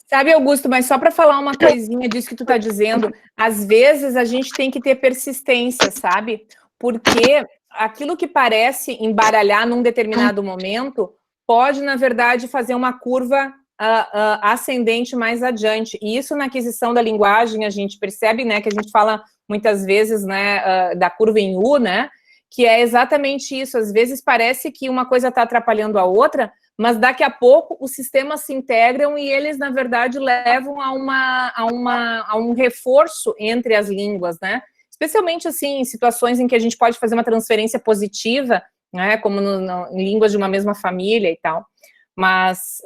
Sabe, Augusto, mas só para falar uma coisinha disso que tu está dizendo, às vezes a gente tem que ter persistência, sabe? Porque aquilo que parece embaralhar num determinado momento pode, na verdade, fazer uma curva ascendente mais adiante. E isso na aquisição da linguagem a gente percebe, né, que a gente fala muitas vezes, né, da curva em U, né, que é exatamente isso. Às vezes parece que uma coisa está atrapalhando a outra, mas daqui a pouco os sistemas se integram e eles, na verdade, levam a um reforço entre as línguas, né? Especialmente, assim, em situações em que a gente pode fazer uma transferência positiva, né? Como em línguas de uma mesma família e tal. Mas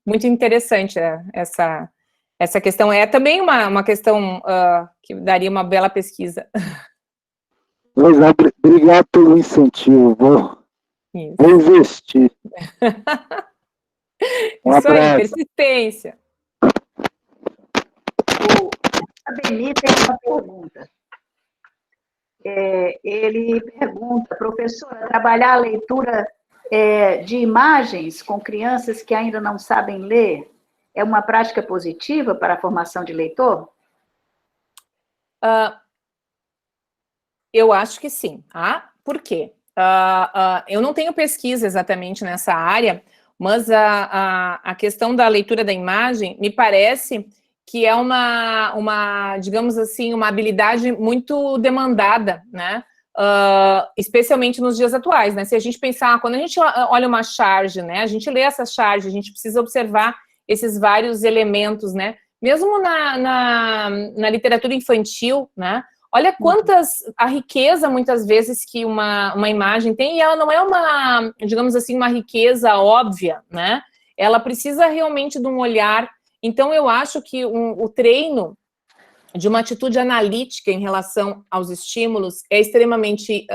muito interessante essa questão. É também uma questão que daria uma bela pesquisa. Obrigado pelo incentivo. Vou investir. Isso aí, persistência. A Beni tem uma pergunta. Ele pergunta, professora, trabalhar a leitura de imagens com crianças que ainda não sabem ler é uma prática positiva para a formação de leitor? Eu acho que sim. Por quê? Eu não tenho pesquisa exatamente nessa área, mas a questão da leitura da imagem me parece que é digamos assim, uma habilidade muito demandada, né? Especialmente nos dias atuais, né? Se a gente pensar, quando a gente olha uma charge, né? A gente lê essa charge, a gente precisa observar esses vários elementos, né? Mesmo na literatura infantil, né? Olha a riqueza, muitas vezes, que uma imagem tem, e ela não é digamos assim, uma riqueza óbvia, né? Ela precisa realmente de um olhar. Então, eu acho que o treino de uma atitude analítica em relação aos estímulos é extremamente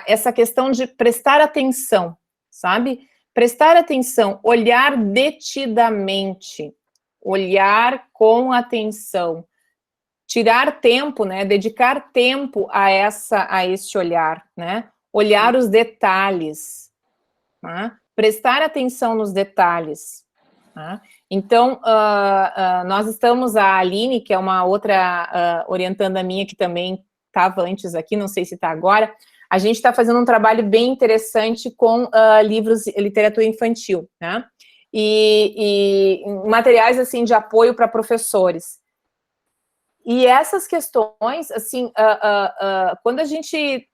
essa questão de prestar atenção, sabe? Prestar atenção, olhar detidamente, olhar com atenção, tirar tempo, né? Dedicar tempo a esse olhar, né? Olhar os detalhes, né? Prestar atenção nos detalhes, né? Então, nós estamos, a Aline, que é uma outra orientanda minha, que também estava antes aqui, não sei se está agora, a gente está fazendo um trabalho bem interessante com livros, literatura infantil, né? E materiais, assim, de apoio para professores. E essas questões, assim, quando a gente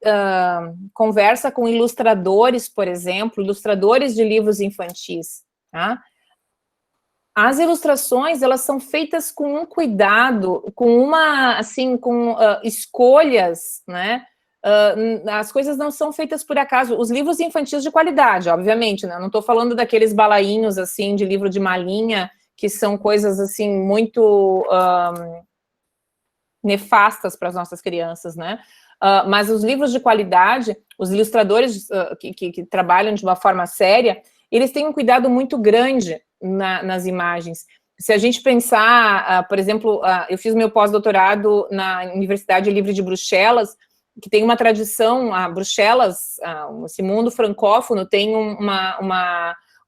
conversa com ilustradores, por exemplo, ilustradores de livros infantis, tá? As ilustrações, elas são feitas com um cuidado, com escolhas, né? As coisas não são feitas por acaso. Os livros infantis de qualidade, obviamente, né? Eu não estou falando daqueles balainhos, assim, de livro de malinha, que são coisas, assim, muito nefastas para as nossas crianças, né? Mas os livros de qualidade, os ilustradores que trabalham de uma forma séria, eles têm um cuidado muito grande nas imagens. Se a gente pensar, por exemplo, eu fiz meu pós-doutorado na Universidade Livre de Bruxelas, que tem uma tradição, a Bruxelas, esse mundo francófono, tem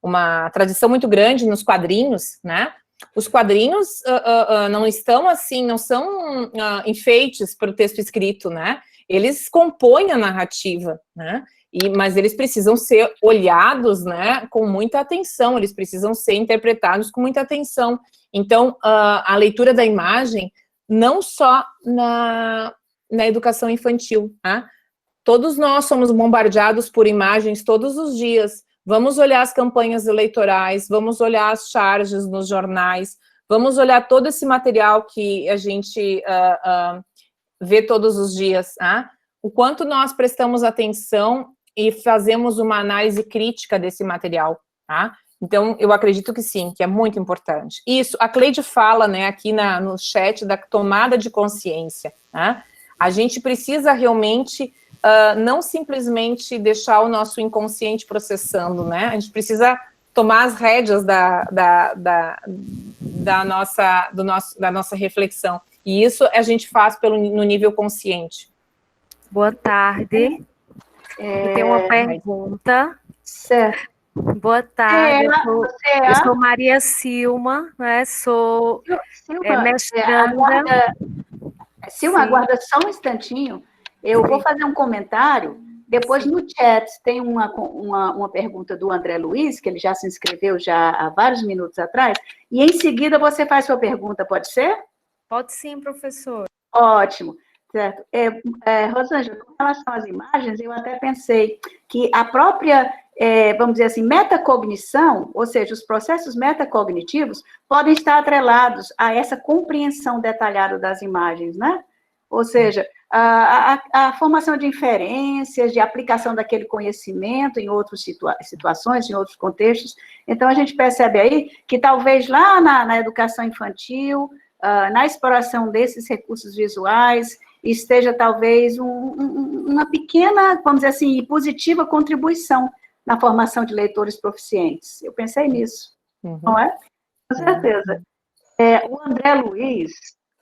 uma tradição muito grande nos quadrinhos, né? Os quadrinhos não estão assim, não são enfeites para o texto escrito, né? Eles compõem a narrativa, né? Mas eles precisam ser olhados, né, com muita atenção, eles precisam ser interpretados com muita atenção. Então, a leitura da imagem, não só na educação infantil, tá? Todos nós somos bombardeados por imagens todos os dias. Vamos olhar as campanhas eleitorais, vamos olhar as charges nos jornais, vamos olhar todo esse material que a gente vê todos os dias, tá? O quanto nós prestamos atenção e fazemos uma análise crítica desse material, tá? Então, eu acredito que sim, que é muito importante. Isso, a Cleide fala, né, aqui no chat, da tomada de consciência, tá? A gente precisa realmente não simplesmente deixar o nosso inconsciente processando, né? A gente precisa tomar as rédeas da nossa reflexão. E isso a gente faz no nível consciente. Boa tarde. Eu tenho uma pergunta. Certo. Boa tarde, eu sou Maria Silma, né? Sou mestranda. Silma, aguarda só um instantinho. Eu vou fazer um comentário. Depois no chat tem uma pergunta do André Luiz, que ele já se inscreveu já há vários minutos atrás, e em seguida você faz sua pergunta, pode ser? Pode sim, professor. Ótimo. Certo. Rosângela, com relação às imagens, eu até pensei que a própria, vamos dizer assim, metacognição, ou seja, os processos metacognitivos, podem estar atrelados a essa compreensão detalhada das imagens, né? Ou seja, a formação de inferências, de aplicação daquele conhecimento em outras situações, em outros contextos. Então, a gente percebe aí que talvez lá na educação infantil, na exploração desses recursos visuais, esteja talvez uma pequena, vamos dizer assim, positiva contribuição na formação de leitores proficientes. Eu pensei nisso, não é? Com certeza. O André Luiz,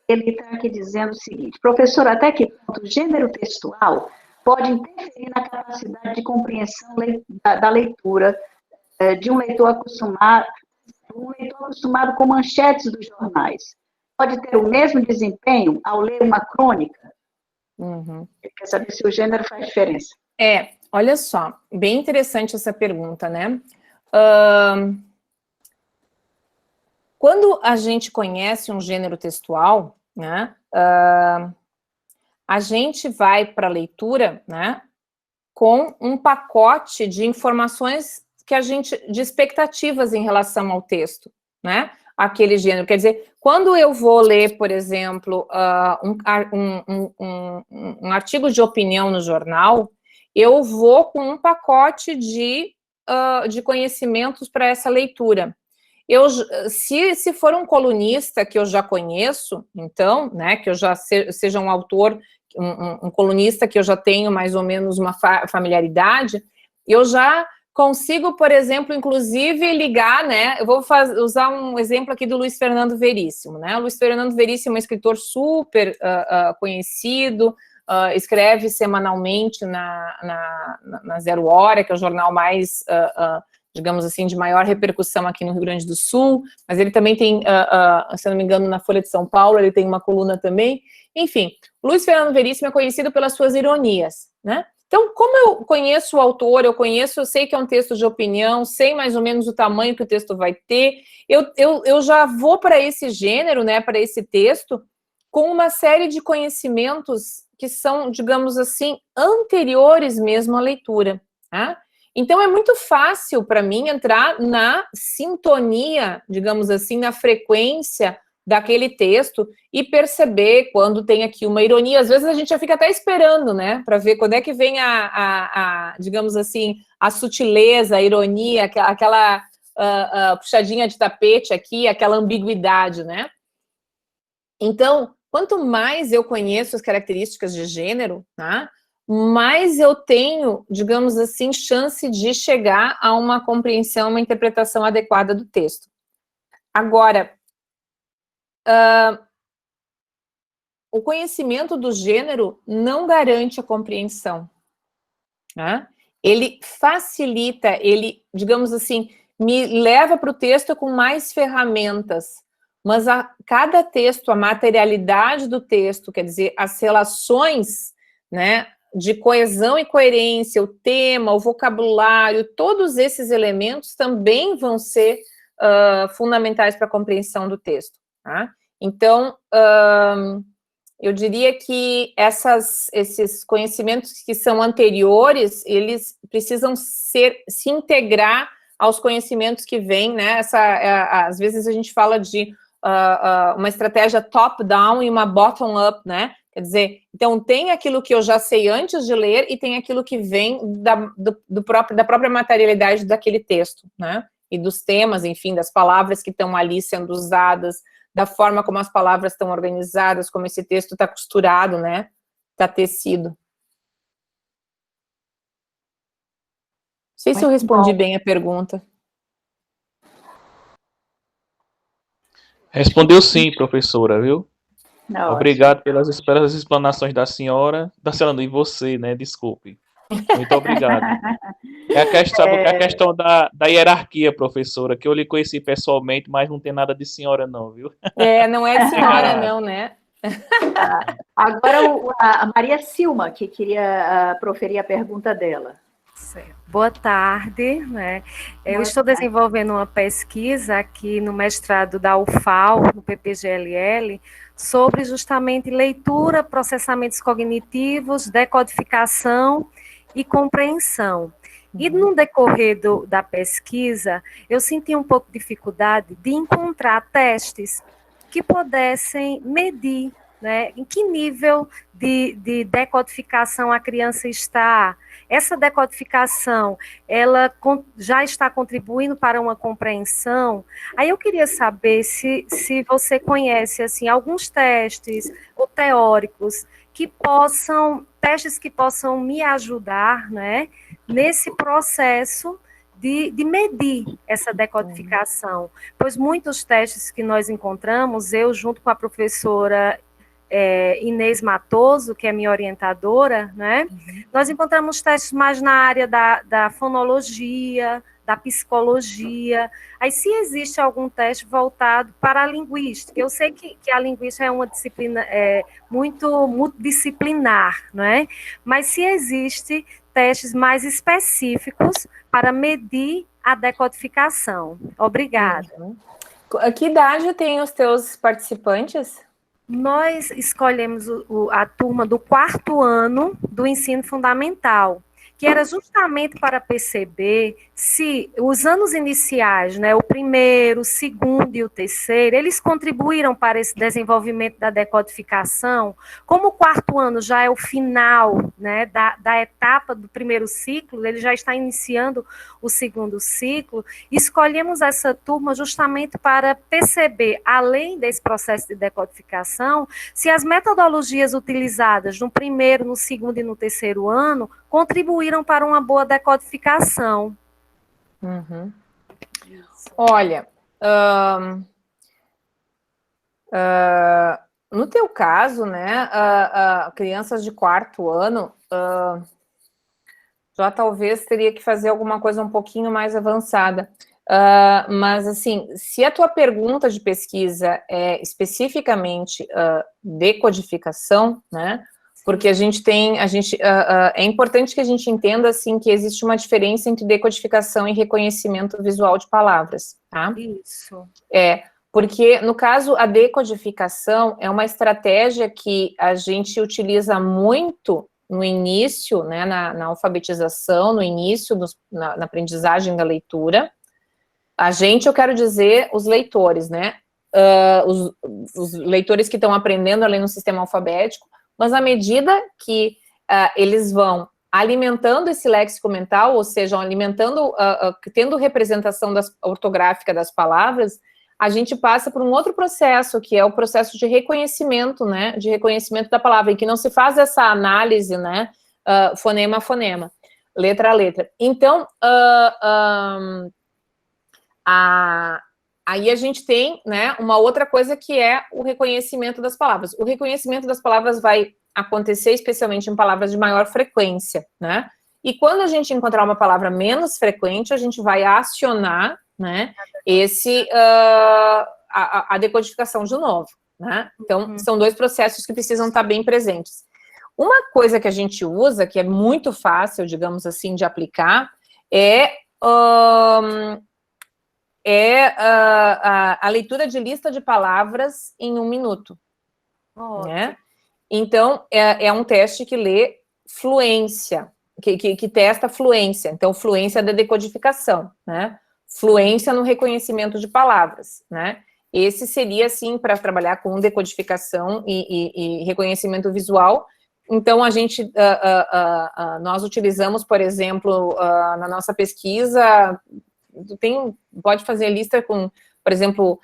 ele está aqui dizendo o seguinte: professor, até que ponto o gênero textual pode interferir na capacidade de compreensão da leitura de um leitor acostumado com manchetes dos jornais? Pode ter o mesmo desempenho ao ler uma crônica? Ele quer saber se o gênero faz diferença. Olha só, bem interessante essa pergunta, né? Quando a gente conhece um gênero textual, né, a gente vai para a leitura, né, com um pacote de informações de expectativas em relação ao texto, né? Aquele gênero. Quer dizer, quando eu vou ler, por exemplo, um artigo de opinião no jornal, eu vou com um pacote de conhecimentos para essa leitura. Se for um colunista que eu já conheço, então, né, que eu já seja um autor, um colunista que eu já tenho mais ou menos uma familiaridade, eu já consigo, por exemplo, inclusive ligar, né, eu vou usar um exemplo aqui do Luiz Fernando Veríssimo, né, o Luiz Fernando Veríssimo é um escritor super conhecido, escreve semanalmente na Zero Hora, que é o jornal mais, digamos assim, de maior repercussão aqui no Rio Grande do Sul, mas ele também tem, se eu não me engano, na Folha de São Paulo, ele tem uma coluna também. Enfim, Luiz Fernando Veríssimo é conhecido pelas suas ironias, né? Então, como eu conheço o autor, eu sei que é um texto de opinião, sei mais ou menos o tamanho que o texto vai ter, eu já vou para esse gênero, né, para esse texto, com uma série de conhecimentos que são, digamos assim, anteriores mesmo à leitura, tá? Então, é muito fácil para mim entrar na sintonia, digamos assim, na frequência daquele texto e perceber quando tem aqui uma ironia. Às vezes a gente já fica até esperando, né, para ver quando é que vem digamos assim, a sutileza, a ironia, aquela puxadinha de tapete aqui, aquela ambiguidade, né? Então, quanto mais eu conheço as características de gênero, tá, mais eu tenho, digamos assim, chance de chegar a uma compreensão, uma interpretação adequada do texto. Agora, o conhecimento do gênero não garante a compreensão, tá? Ele facilita, ele, digamos assim, me leva para o texto com mais ferramentas, mas cada texto, a materialidade do texto, quer dizer, as relações, né, de coesão e coerência, o tema, o vocabulário, todos esses elementos também vão ser fundamentais para a compreensão do texto, tá? Então, eu diria que esses conhecimentos que são anteriores, eles precisam se integrar aos conhecimentos que vêm, né? Às vezes a gente fala de uma estratégia top-down e uma bottom-up, né? Quer dizer, então tem aquilo que eu já sei antes de ler e tem aquilo que vem da própria materialidade daquele texto, né? E dos temas, enfim, das palavras que estão ali sendo usadas, da forma como as palavras estão organizadas, como esse texto está costurado, né? Está tecido. Não sei se eu respondi bem a pergunta. Respondeu sim, professora, viu? Não, obrigado pelas explanações da senhora não, e você, né? Desculpe. Muito obrigado. Sabe a questão da hierarquia, professora, que eu lhe conheci pessoalmente, mas não tem nada de senhora não, viu? Não é senhora não, né? Agora a Maria Silma, que queria proferir a pergunta dela. Boa tarde, né? Eu estou desenvolvendo uma pesquisa aqui no mestrado da UFAL, no PPGLL, sobre justamente leitura, processamentos cognitivos, decodificação e compreensão. E no decorrer da pesquisa, eu senti um pouco de dificuldade de encontrar testes que pudessem medir, né, em que nível de decodificação a criança está. Essa decodificação, ela já está contribuindo para uma compreensão? Aí eu queria saber se você conhece assim, alguns testes ou teóricos testes que possam me ajudar, né, nesse processo de medir essa decodificação. Pois muitos testes que nós encontramos, eu junto com a professora Inês Matoso, que é minha orientadora, né? Nós encontramos testes mais na área da fonologia, da psicologia. Aí, se existe algum teste voltado para a linguística, eu sei que a linguística é uma disciplina muito multidisciplinar, não é? Mas se existe testes mais específicos para medir a decodificação. Obrigada. Que idade tem os teus participantes? Nós escolhemos a turma do 4º ano do ensino fundamental, que era justamente para perceber se os anos iniciais, né, o 1º, o 2º e o 3º, eles contribuíram para esse desenvolvimento da decodificação. Como o 4º ano já é o final, né, da etapa do 1º ciclo, ele já está iniciando o 2º ciclo, escolhemos essa turma justamente para perceber, além desse processo de decodificação, se as metodologias utilizadas no 1º, no 2º e no 3º ano contribuíram para uma boa decodificação. Olha, no teu caso, né, crianças de 4º ano, já talvez teria que fazer alguma coisa um pouquinho mais avançada. Mas, assim, se a tua pergunta de pesquisa é especificamente decodificação, né, porque é importante que a gente entenda, assim, que existe uma diferença entre decodificação e reconhecimento visual de palavras, tá? Isso. Porque, no caso, a decodificação é uma estratégia que a gente utiliza muito no início, né, na alfabetização, no início, na aprendizagem da leitura. A gente, eu quero dizer, os leitores, né, os leitores que estão aprendendo a ler no sistema alfabético, mas à medida que eles vão alimentando esse léxico mental, ou seja, alimentando, tendo representação ortográfica das palavras, a gente passa por um outro processo, que é o processo de reconhecimento, né, de reconhecimento da palavra, em que não se faz essa análise, né, fonema a fonema, letra a letra. Então, aí a gente tem, né, uma outra coisa que é o reconhecimento das palavras. O reconhecimento das palavras vai acontecer especialmente em palavras de maior frequência, né, e quando a gente encontrar uma palavra menos frequente, a gente vai acionar, né, a decodificação de novo, né? Então, são dois processos que precisam estar bem presentes. Uma coisa que a gente usa, que é muito fácil, digamos assim, de aplicar, é a leitura de lista de palavras em 1 minuto, né? Então, é um teste que lê fluência, que testa fluência, então, fluência da decodificação, né? Fluência no reconhecimento de palavras, né? Esse seria, assim, para trabalhar com decodificação e reconhecimento visual. Então, nós utilizamos, por exemplo, na nossa pesquisa, pode fazer lista com, por exemplo,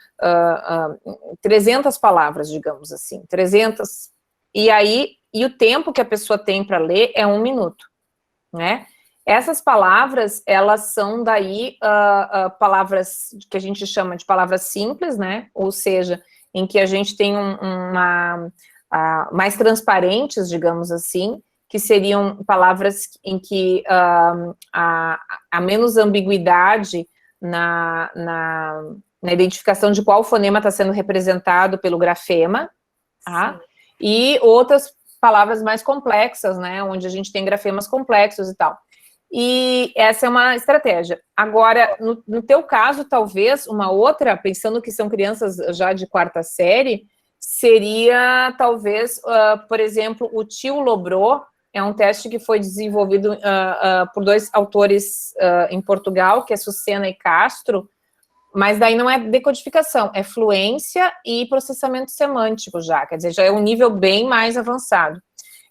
300 palavras, digamos assim, 300, e o tempo que a pessoa tem para ler é 1 minuto, né? Essas palavras, elas são daí palavras que a gente chama de palavras simples, né? Ou seja, em que a gente tem mais transparentes, digamos assim, que seriam palavras em que há menos ambiguidade na identificação de qual fonema está sendo representado pelo grafema, tá? E outras palavras mais complexas, né? Onde a gente tem grafemas complexos e tal. E essa é uma estratégia. Agora, no teu caso, talvez, uma outra, pensando que são crianças já de 4ª série, seria, talvez, por exemplo, o Tio Lobro, é um teste que foi desenvolvido por 2 autores em Portugal, que é Sucena e Castro, mas daí não é decodificação, é fluência e processamento semântico já, quer dizer, já é um nível bem mais avançado.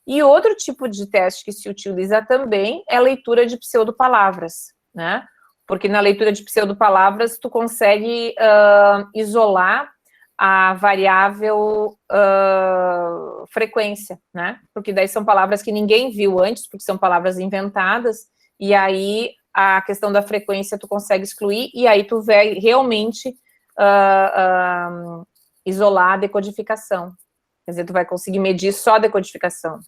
E outro tipo de teste que se utiliza também é a leitura de pseudopalavras, né? Porque na leitura de pseudopalavras tu consegue isolar a variável frequência, né? Porque daí são palavras que ninguém viu antes, porque são palavras inventadas, e aí a questão da frequência tu consegue excluir, e aí tu vai realmente isolar a decodificação. Quer dizer, tu vai conseguir medir só a decodificação.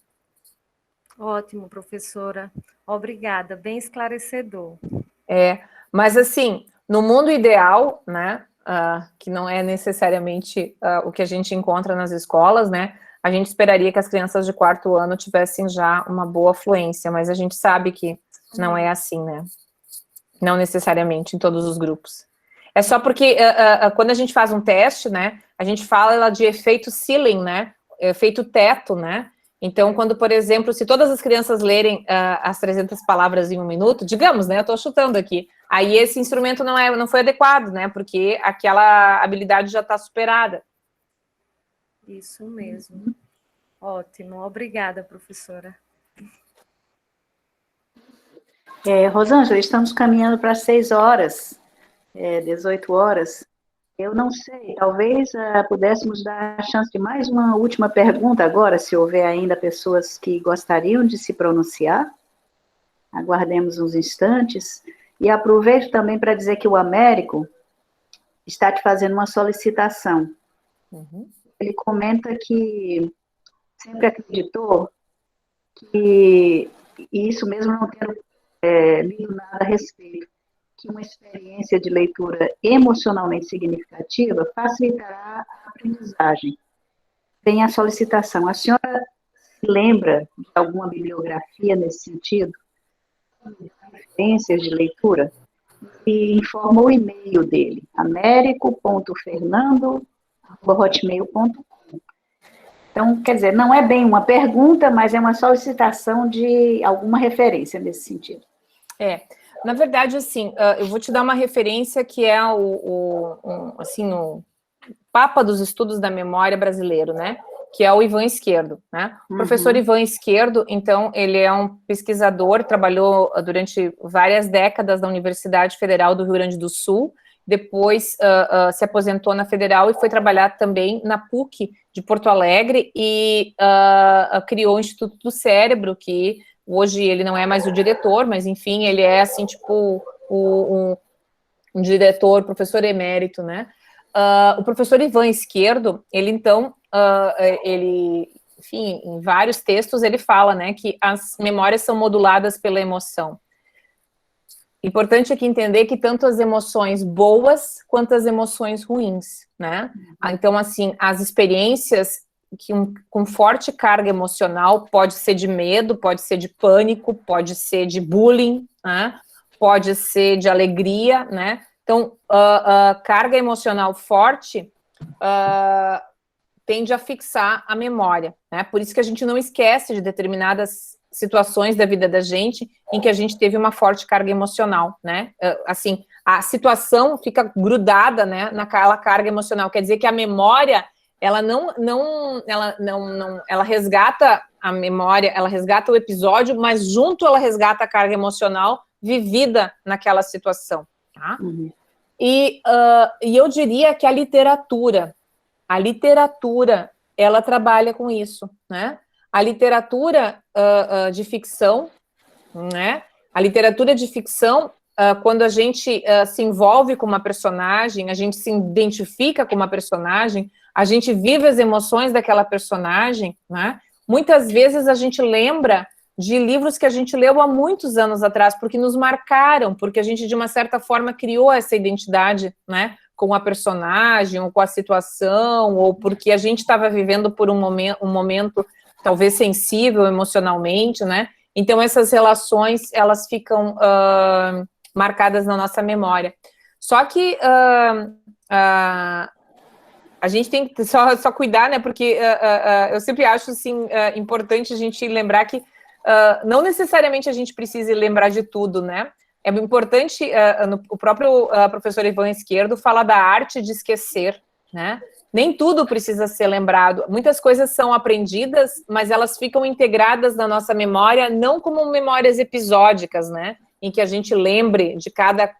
Ótimo, professora. Obrigada, bem esclarecedor. Mas assim, no mundo ideal, né, que não é necessariamente o que a gente encontra nas escolas, né, a gente esperaria que as crianças de 4º ano tivessem já uma boa fluência, mas a gente sabe que não é assim, né, não necessariamente em todos os grupos. É só porque quando a gente faz um teste, né, a gente fala de efeito ceiling, né, efeito teto, né. Então, quando, por exemplo, se todas as crianças lerem as 300 palavras em 1 minuto, digamos, né, eu estou chutando aqui, aí esse instrumento não foi adequado, né, porque aquela habilidade já está superada. Isso mesmo. Ótimo, obrigada, professora. Rosângela, estamos caminhando para 6 horas, 18 horas. Eu não sei, talvez pudéssemos dar a chance de mais uma última pergunta agora, se houver ainda pessoas que gostariam de se pronunciar. Aguardemos uns instantes. E aproveito também para dizer que o Américo está te fazendo uma solicitação. Ele comenta que sempre acreditou que, e isso mesmo não tendo lido nada a respeito, que uma experiência de leitura emocionalmente significativa facilitará a aprendizagem. Tem a solicitação. A senhora se lembra de alguma bibliografia nesse sentido? Referências de leitura? e informou o e-mail dele, américo.fernando@hotmail.com. Então, quer dizer, não é bem uma pergunta, mas é uma solicitação de alguma referência nesse sentido. Na verdade, assim, eu vou te dar uma referência que é o Papa dos Estudos da Memória brasileiro, né? Que é o Ivan Esquerdo, né? O professor Ivan Esquerdo, então, ele é um pesquisador, trabalhou durante várias décadas na Universidade Federal do Rio Grande do Sul, depois se aposentou na Federal e foi trabalhar também na PUC de Porto Alegre e criou o Instituto do Cérebro, que hoje ele não é mais o diretor, mas, enfim, ele é, assim, tipo, um diretor, professor emérito, né? O professor Ivan Esquerdo, ele, então, enfim, em vários textos ele fala, né, que as memórias são moduladas pela emoção. Importante aqui entender que tanto as emoções boas quanto as emoções ruins, né? Então, assim, as experiências com forte carga emocional, pode ser de medo, pode ser de pânico, pode ser de bullying, né? Pode ser de alegria, né? Então, carga emocional forte tende a fixar a memória, né? Por isso que a gente não esquece de determinadas situações da vida da gente em que a gente teve uma forte carga emocional, né? Assim, a situação fica grudada, né, naquela carga emocional. Quer dizer que a memória, ela ela resgata a memória, ela resgata o episódio, mas junto ela resgata a carga emocional vivida naquela situação, tá? E eu diria que a literatura, ela trabalha com isso, né? A literatura de ficção, né? A literatura de ficção, quando a gente se envolve com uma personagem, a gente se identifica com uma personagem, a gente vive as emoções daquela personagem, né? Muitas vezes a gente lembra de livros que a gente leu há muitos anos atrás, porque nos marcaram, porque a gente, de uma certa forma, criou essa identidade, né? Com a personagem, ou com a situação, ou porque a gente estava vivendo por um momento talvez sensível emocionalmente, né? Então, essas relações, elas ficam marcadas na nossa memória. Só que a gente tem que só cuidar, né? Porque eu sempre acho, assim, importante a gente lembrar que não necessariamente a gente precisa lembrar de tudo, né? É importante, o próprio professor Ivan Esquerdo fala da arte de esquecer, né? Nem tudo precisa ser lembrado. Muitas coisas são aprendidas, mas elas ficam integradas na nossa memória, não como memórias episódicas, né? Em que a gente lembre de cada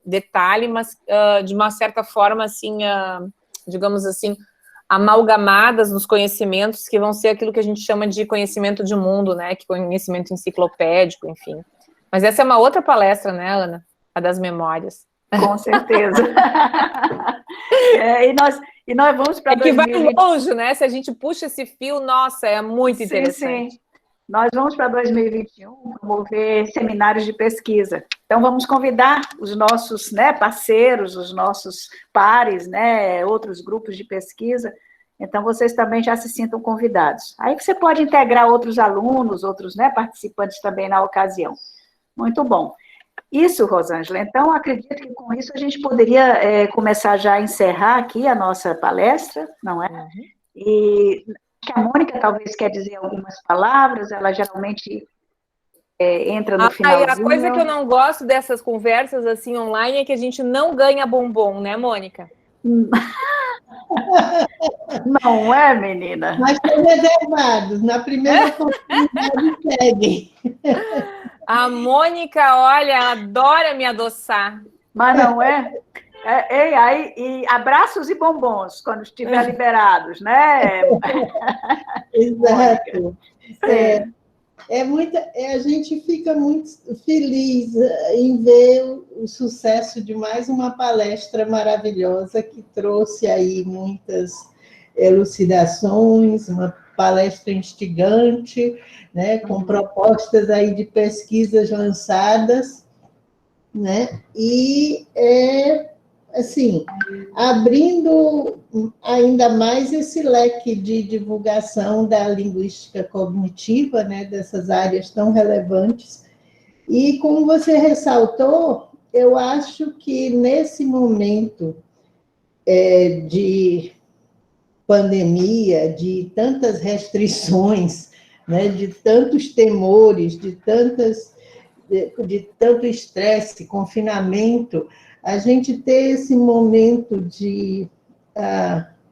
detalhe, mas de uma certa forma, assim, digamos assim, amalgamadas nos conhecimentos, que vão ser aquilo que a gente chama de conhecimento de mundo, né? Que conhecimento enciclopédico, enfim. Mas essa é uma outra palestra, né, Ana? A das memórias. Com certeza. E nós vamos para 2020. Que vai longe, né? Se a gente puxa esse fio, nossa, é muito interessante. Sim. Nós vamos para 2021 promover seminários de pesquisa. Então, vamos convidar os nossos, né, parceiros, os nossos pares, né, outros grupos de pesquisa. Então, vocês também já se sintam convidados. Aí você pode integrar outros alunos, outros, né, participantes também na ocasião. Muito bom. Isso, Rosângela. Então, acredito que com isso a gente poderia começar já a encerrar aqui a nossa palestra, não é? E a Mônica talvez quer dizer algumas palavras, ela geralmente entra no finalzinho. A coisa que eu não gosto dessas conversas assim online é que a gente não ganha bombom, né, Mônica? Não é, menina? Mas estão reservados. Na primeira oportunidade, peguem. A Mônica, olha, adora me adoçar. Mas não é? E abraços e bombons, quando estiver liberados, né? Exato. A gente fica muito feliz em ver o sucesso de mais uma palestra maravilhosa que trouxe aí muitas elucidações, uma palestra instigante, né, com propostas aí de pesquisas lançadas, né, e assim, abrindo ainda mais esse leque de divulgação da linguística cognitiva, né, dessas áreas tão relevantes. E como você ressaltou, eu acho que nesse momento de pandemia, de tantas restrições, né, de tantos temores, de tanto estresse, confinamento, a gente ter esse momento de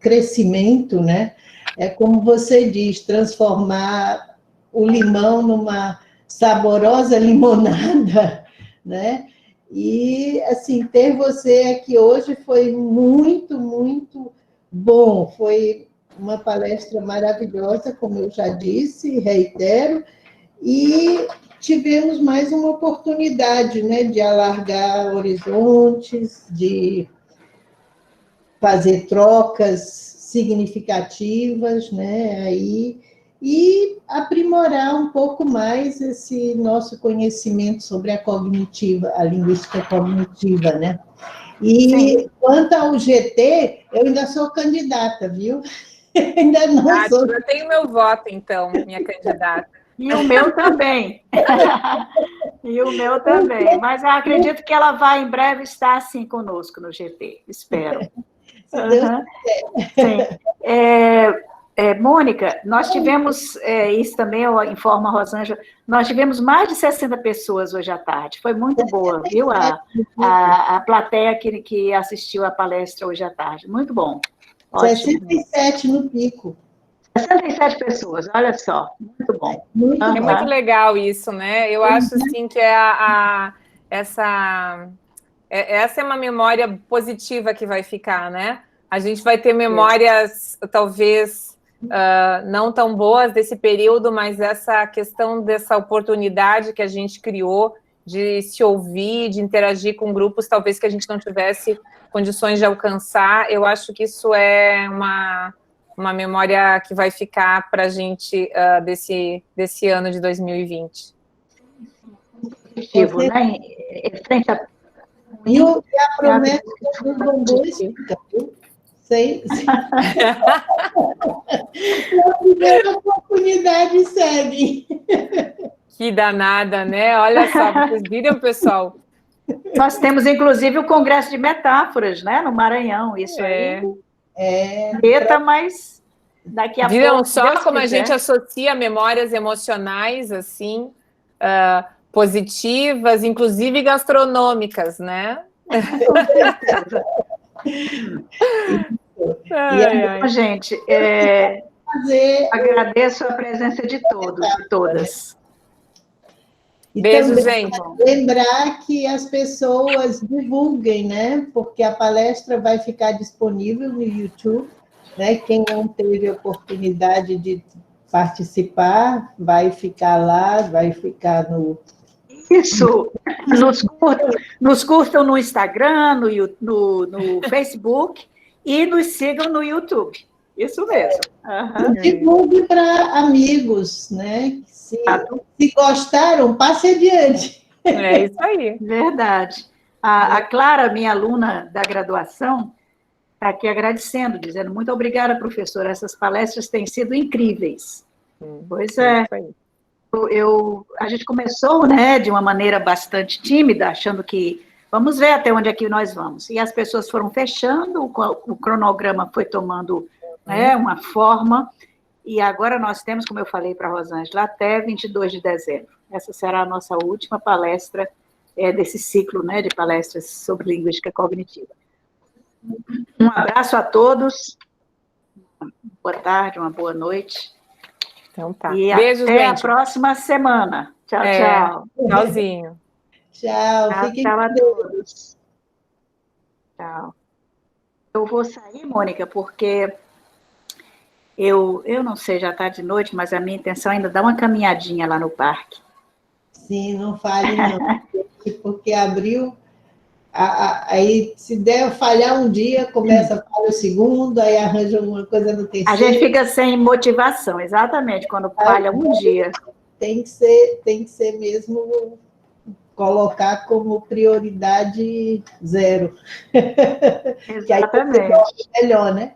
crescimento, né? É como você diz, transformar o limão numa saborosa limonada, né? E, assim, ter você aqui hoje foi muito, muito bom. Foi uma palestra maravilhosa, como eu já disse, reitero, e tivemos mais uma oportunidade, né, de alargar horizontes, de fazer trocas significativas, né, aí, e aprimorar um pouco mais esse nosso conhecimento sobre a linguística cognitiva, né? E Sim. quanto ao GT, eu ainda sou candidata, viu? Ainda não sou. Eu tenho meu voto, então, minha candidata. E o meu também. E o meu também. Mas eu acredito que ela vai em breve estar assim conosco no GT. Espero. Se Deus quiser. Sim. Mônica, nós tivemos, isso também eu informo a Rosângela, nós tivemos mais de 60 pessoas hoje à tarde. Foi muito boa, viu? A plateia que assistiu à palestra hoje à tarde. Muito bom. Ótimo. 67 no pico. 67 pessoas, olha só, muito bom. É muito legal isso, né? Eu acho assim que essa é uma memória positiva que vai ficar, né? A gente vai ter memórias, talvez, não tão boas desse período, mas essa questão dessa oportunidade que a gente criou de se ouvir, de interagir com grupos, talvez que a gente não tivesse condições de alcançar, eu acho que isso é uma memória que vai ficar para a gente desse ano de 2020. Positivo, né? Frente a... E a promessa dos bombons fica, viu? Sei. A primeira oportunidade segue. Que danada, né? Olha só, vocês viram, pessoal? Nós temos, inclusive, o Congresso de Metáforas, né? No Maranhão, isso aí. Mas daqui a pouco... Viram só como a gente associa memórias emocionais, assim, positivas, inclusive gastronômicas, né? Gente, agradeço a presença de todos e todas. E beijo, também, gente. Lembrar que as pessoas divulguem, né? Porque a palestra vai ficar disponível no YouTube, né? Quem não teve oportunidade de participar, vai ficar lá, vai ficar no... Isso, nos curtam no Instagram, no Facebook e nos sigam no YouTube. Isso mesmo. Divulgue para amigos, né? Se gostaram, passe adiante. É isso aí. Verdade. A Clara, minha aluna da graduação, está aqui agradecendo, dizendo muito obrigada, professora, essas palestras têm sido incríveis. Pois é. A gente começou, né, de uma maneira bastante tímida, achando que vamos ver até onde é que nós vamos. E as pessoas foram fechando, o cronograma foi tomando, né, uma forma, e agora nós temos, como eu falei para a Rosângela, até 22 de dezembro. Essa será a nossa última palestra desse ciclo, né, de palestras sobre linguística cognitiva. Um abraço a todos, boa tarde, uma boa noite. Então tá. E beijo, até gente. a próxima semana. Tchau, tchau. Tchauzinho. Tchau. Tchau a todos. Tchau. Eu vou sair, Mônica, porque eu não sei, já está de noite, mas a minha intenção é ainda dar uma caminhadinha lá no parque. Sim, não fale não, porque abriu... Aí, se der falhar um dia, começa a falhar o segundo, aí arranja alguma coisa no terceiro. A gente fica sem motivação, exatamente, quando falha um dia. Tem que ser mesmo colocar como prioridade 0. Exatamente. Que aí é melhor, né?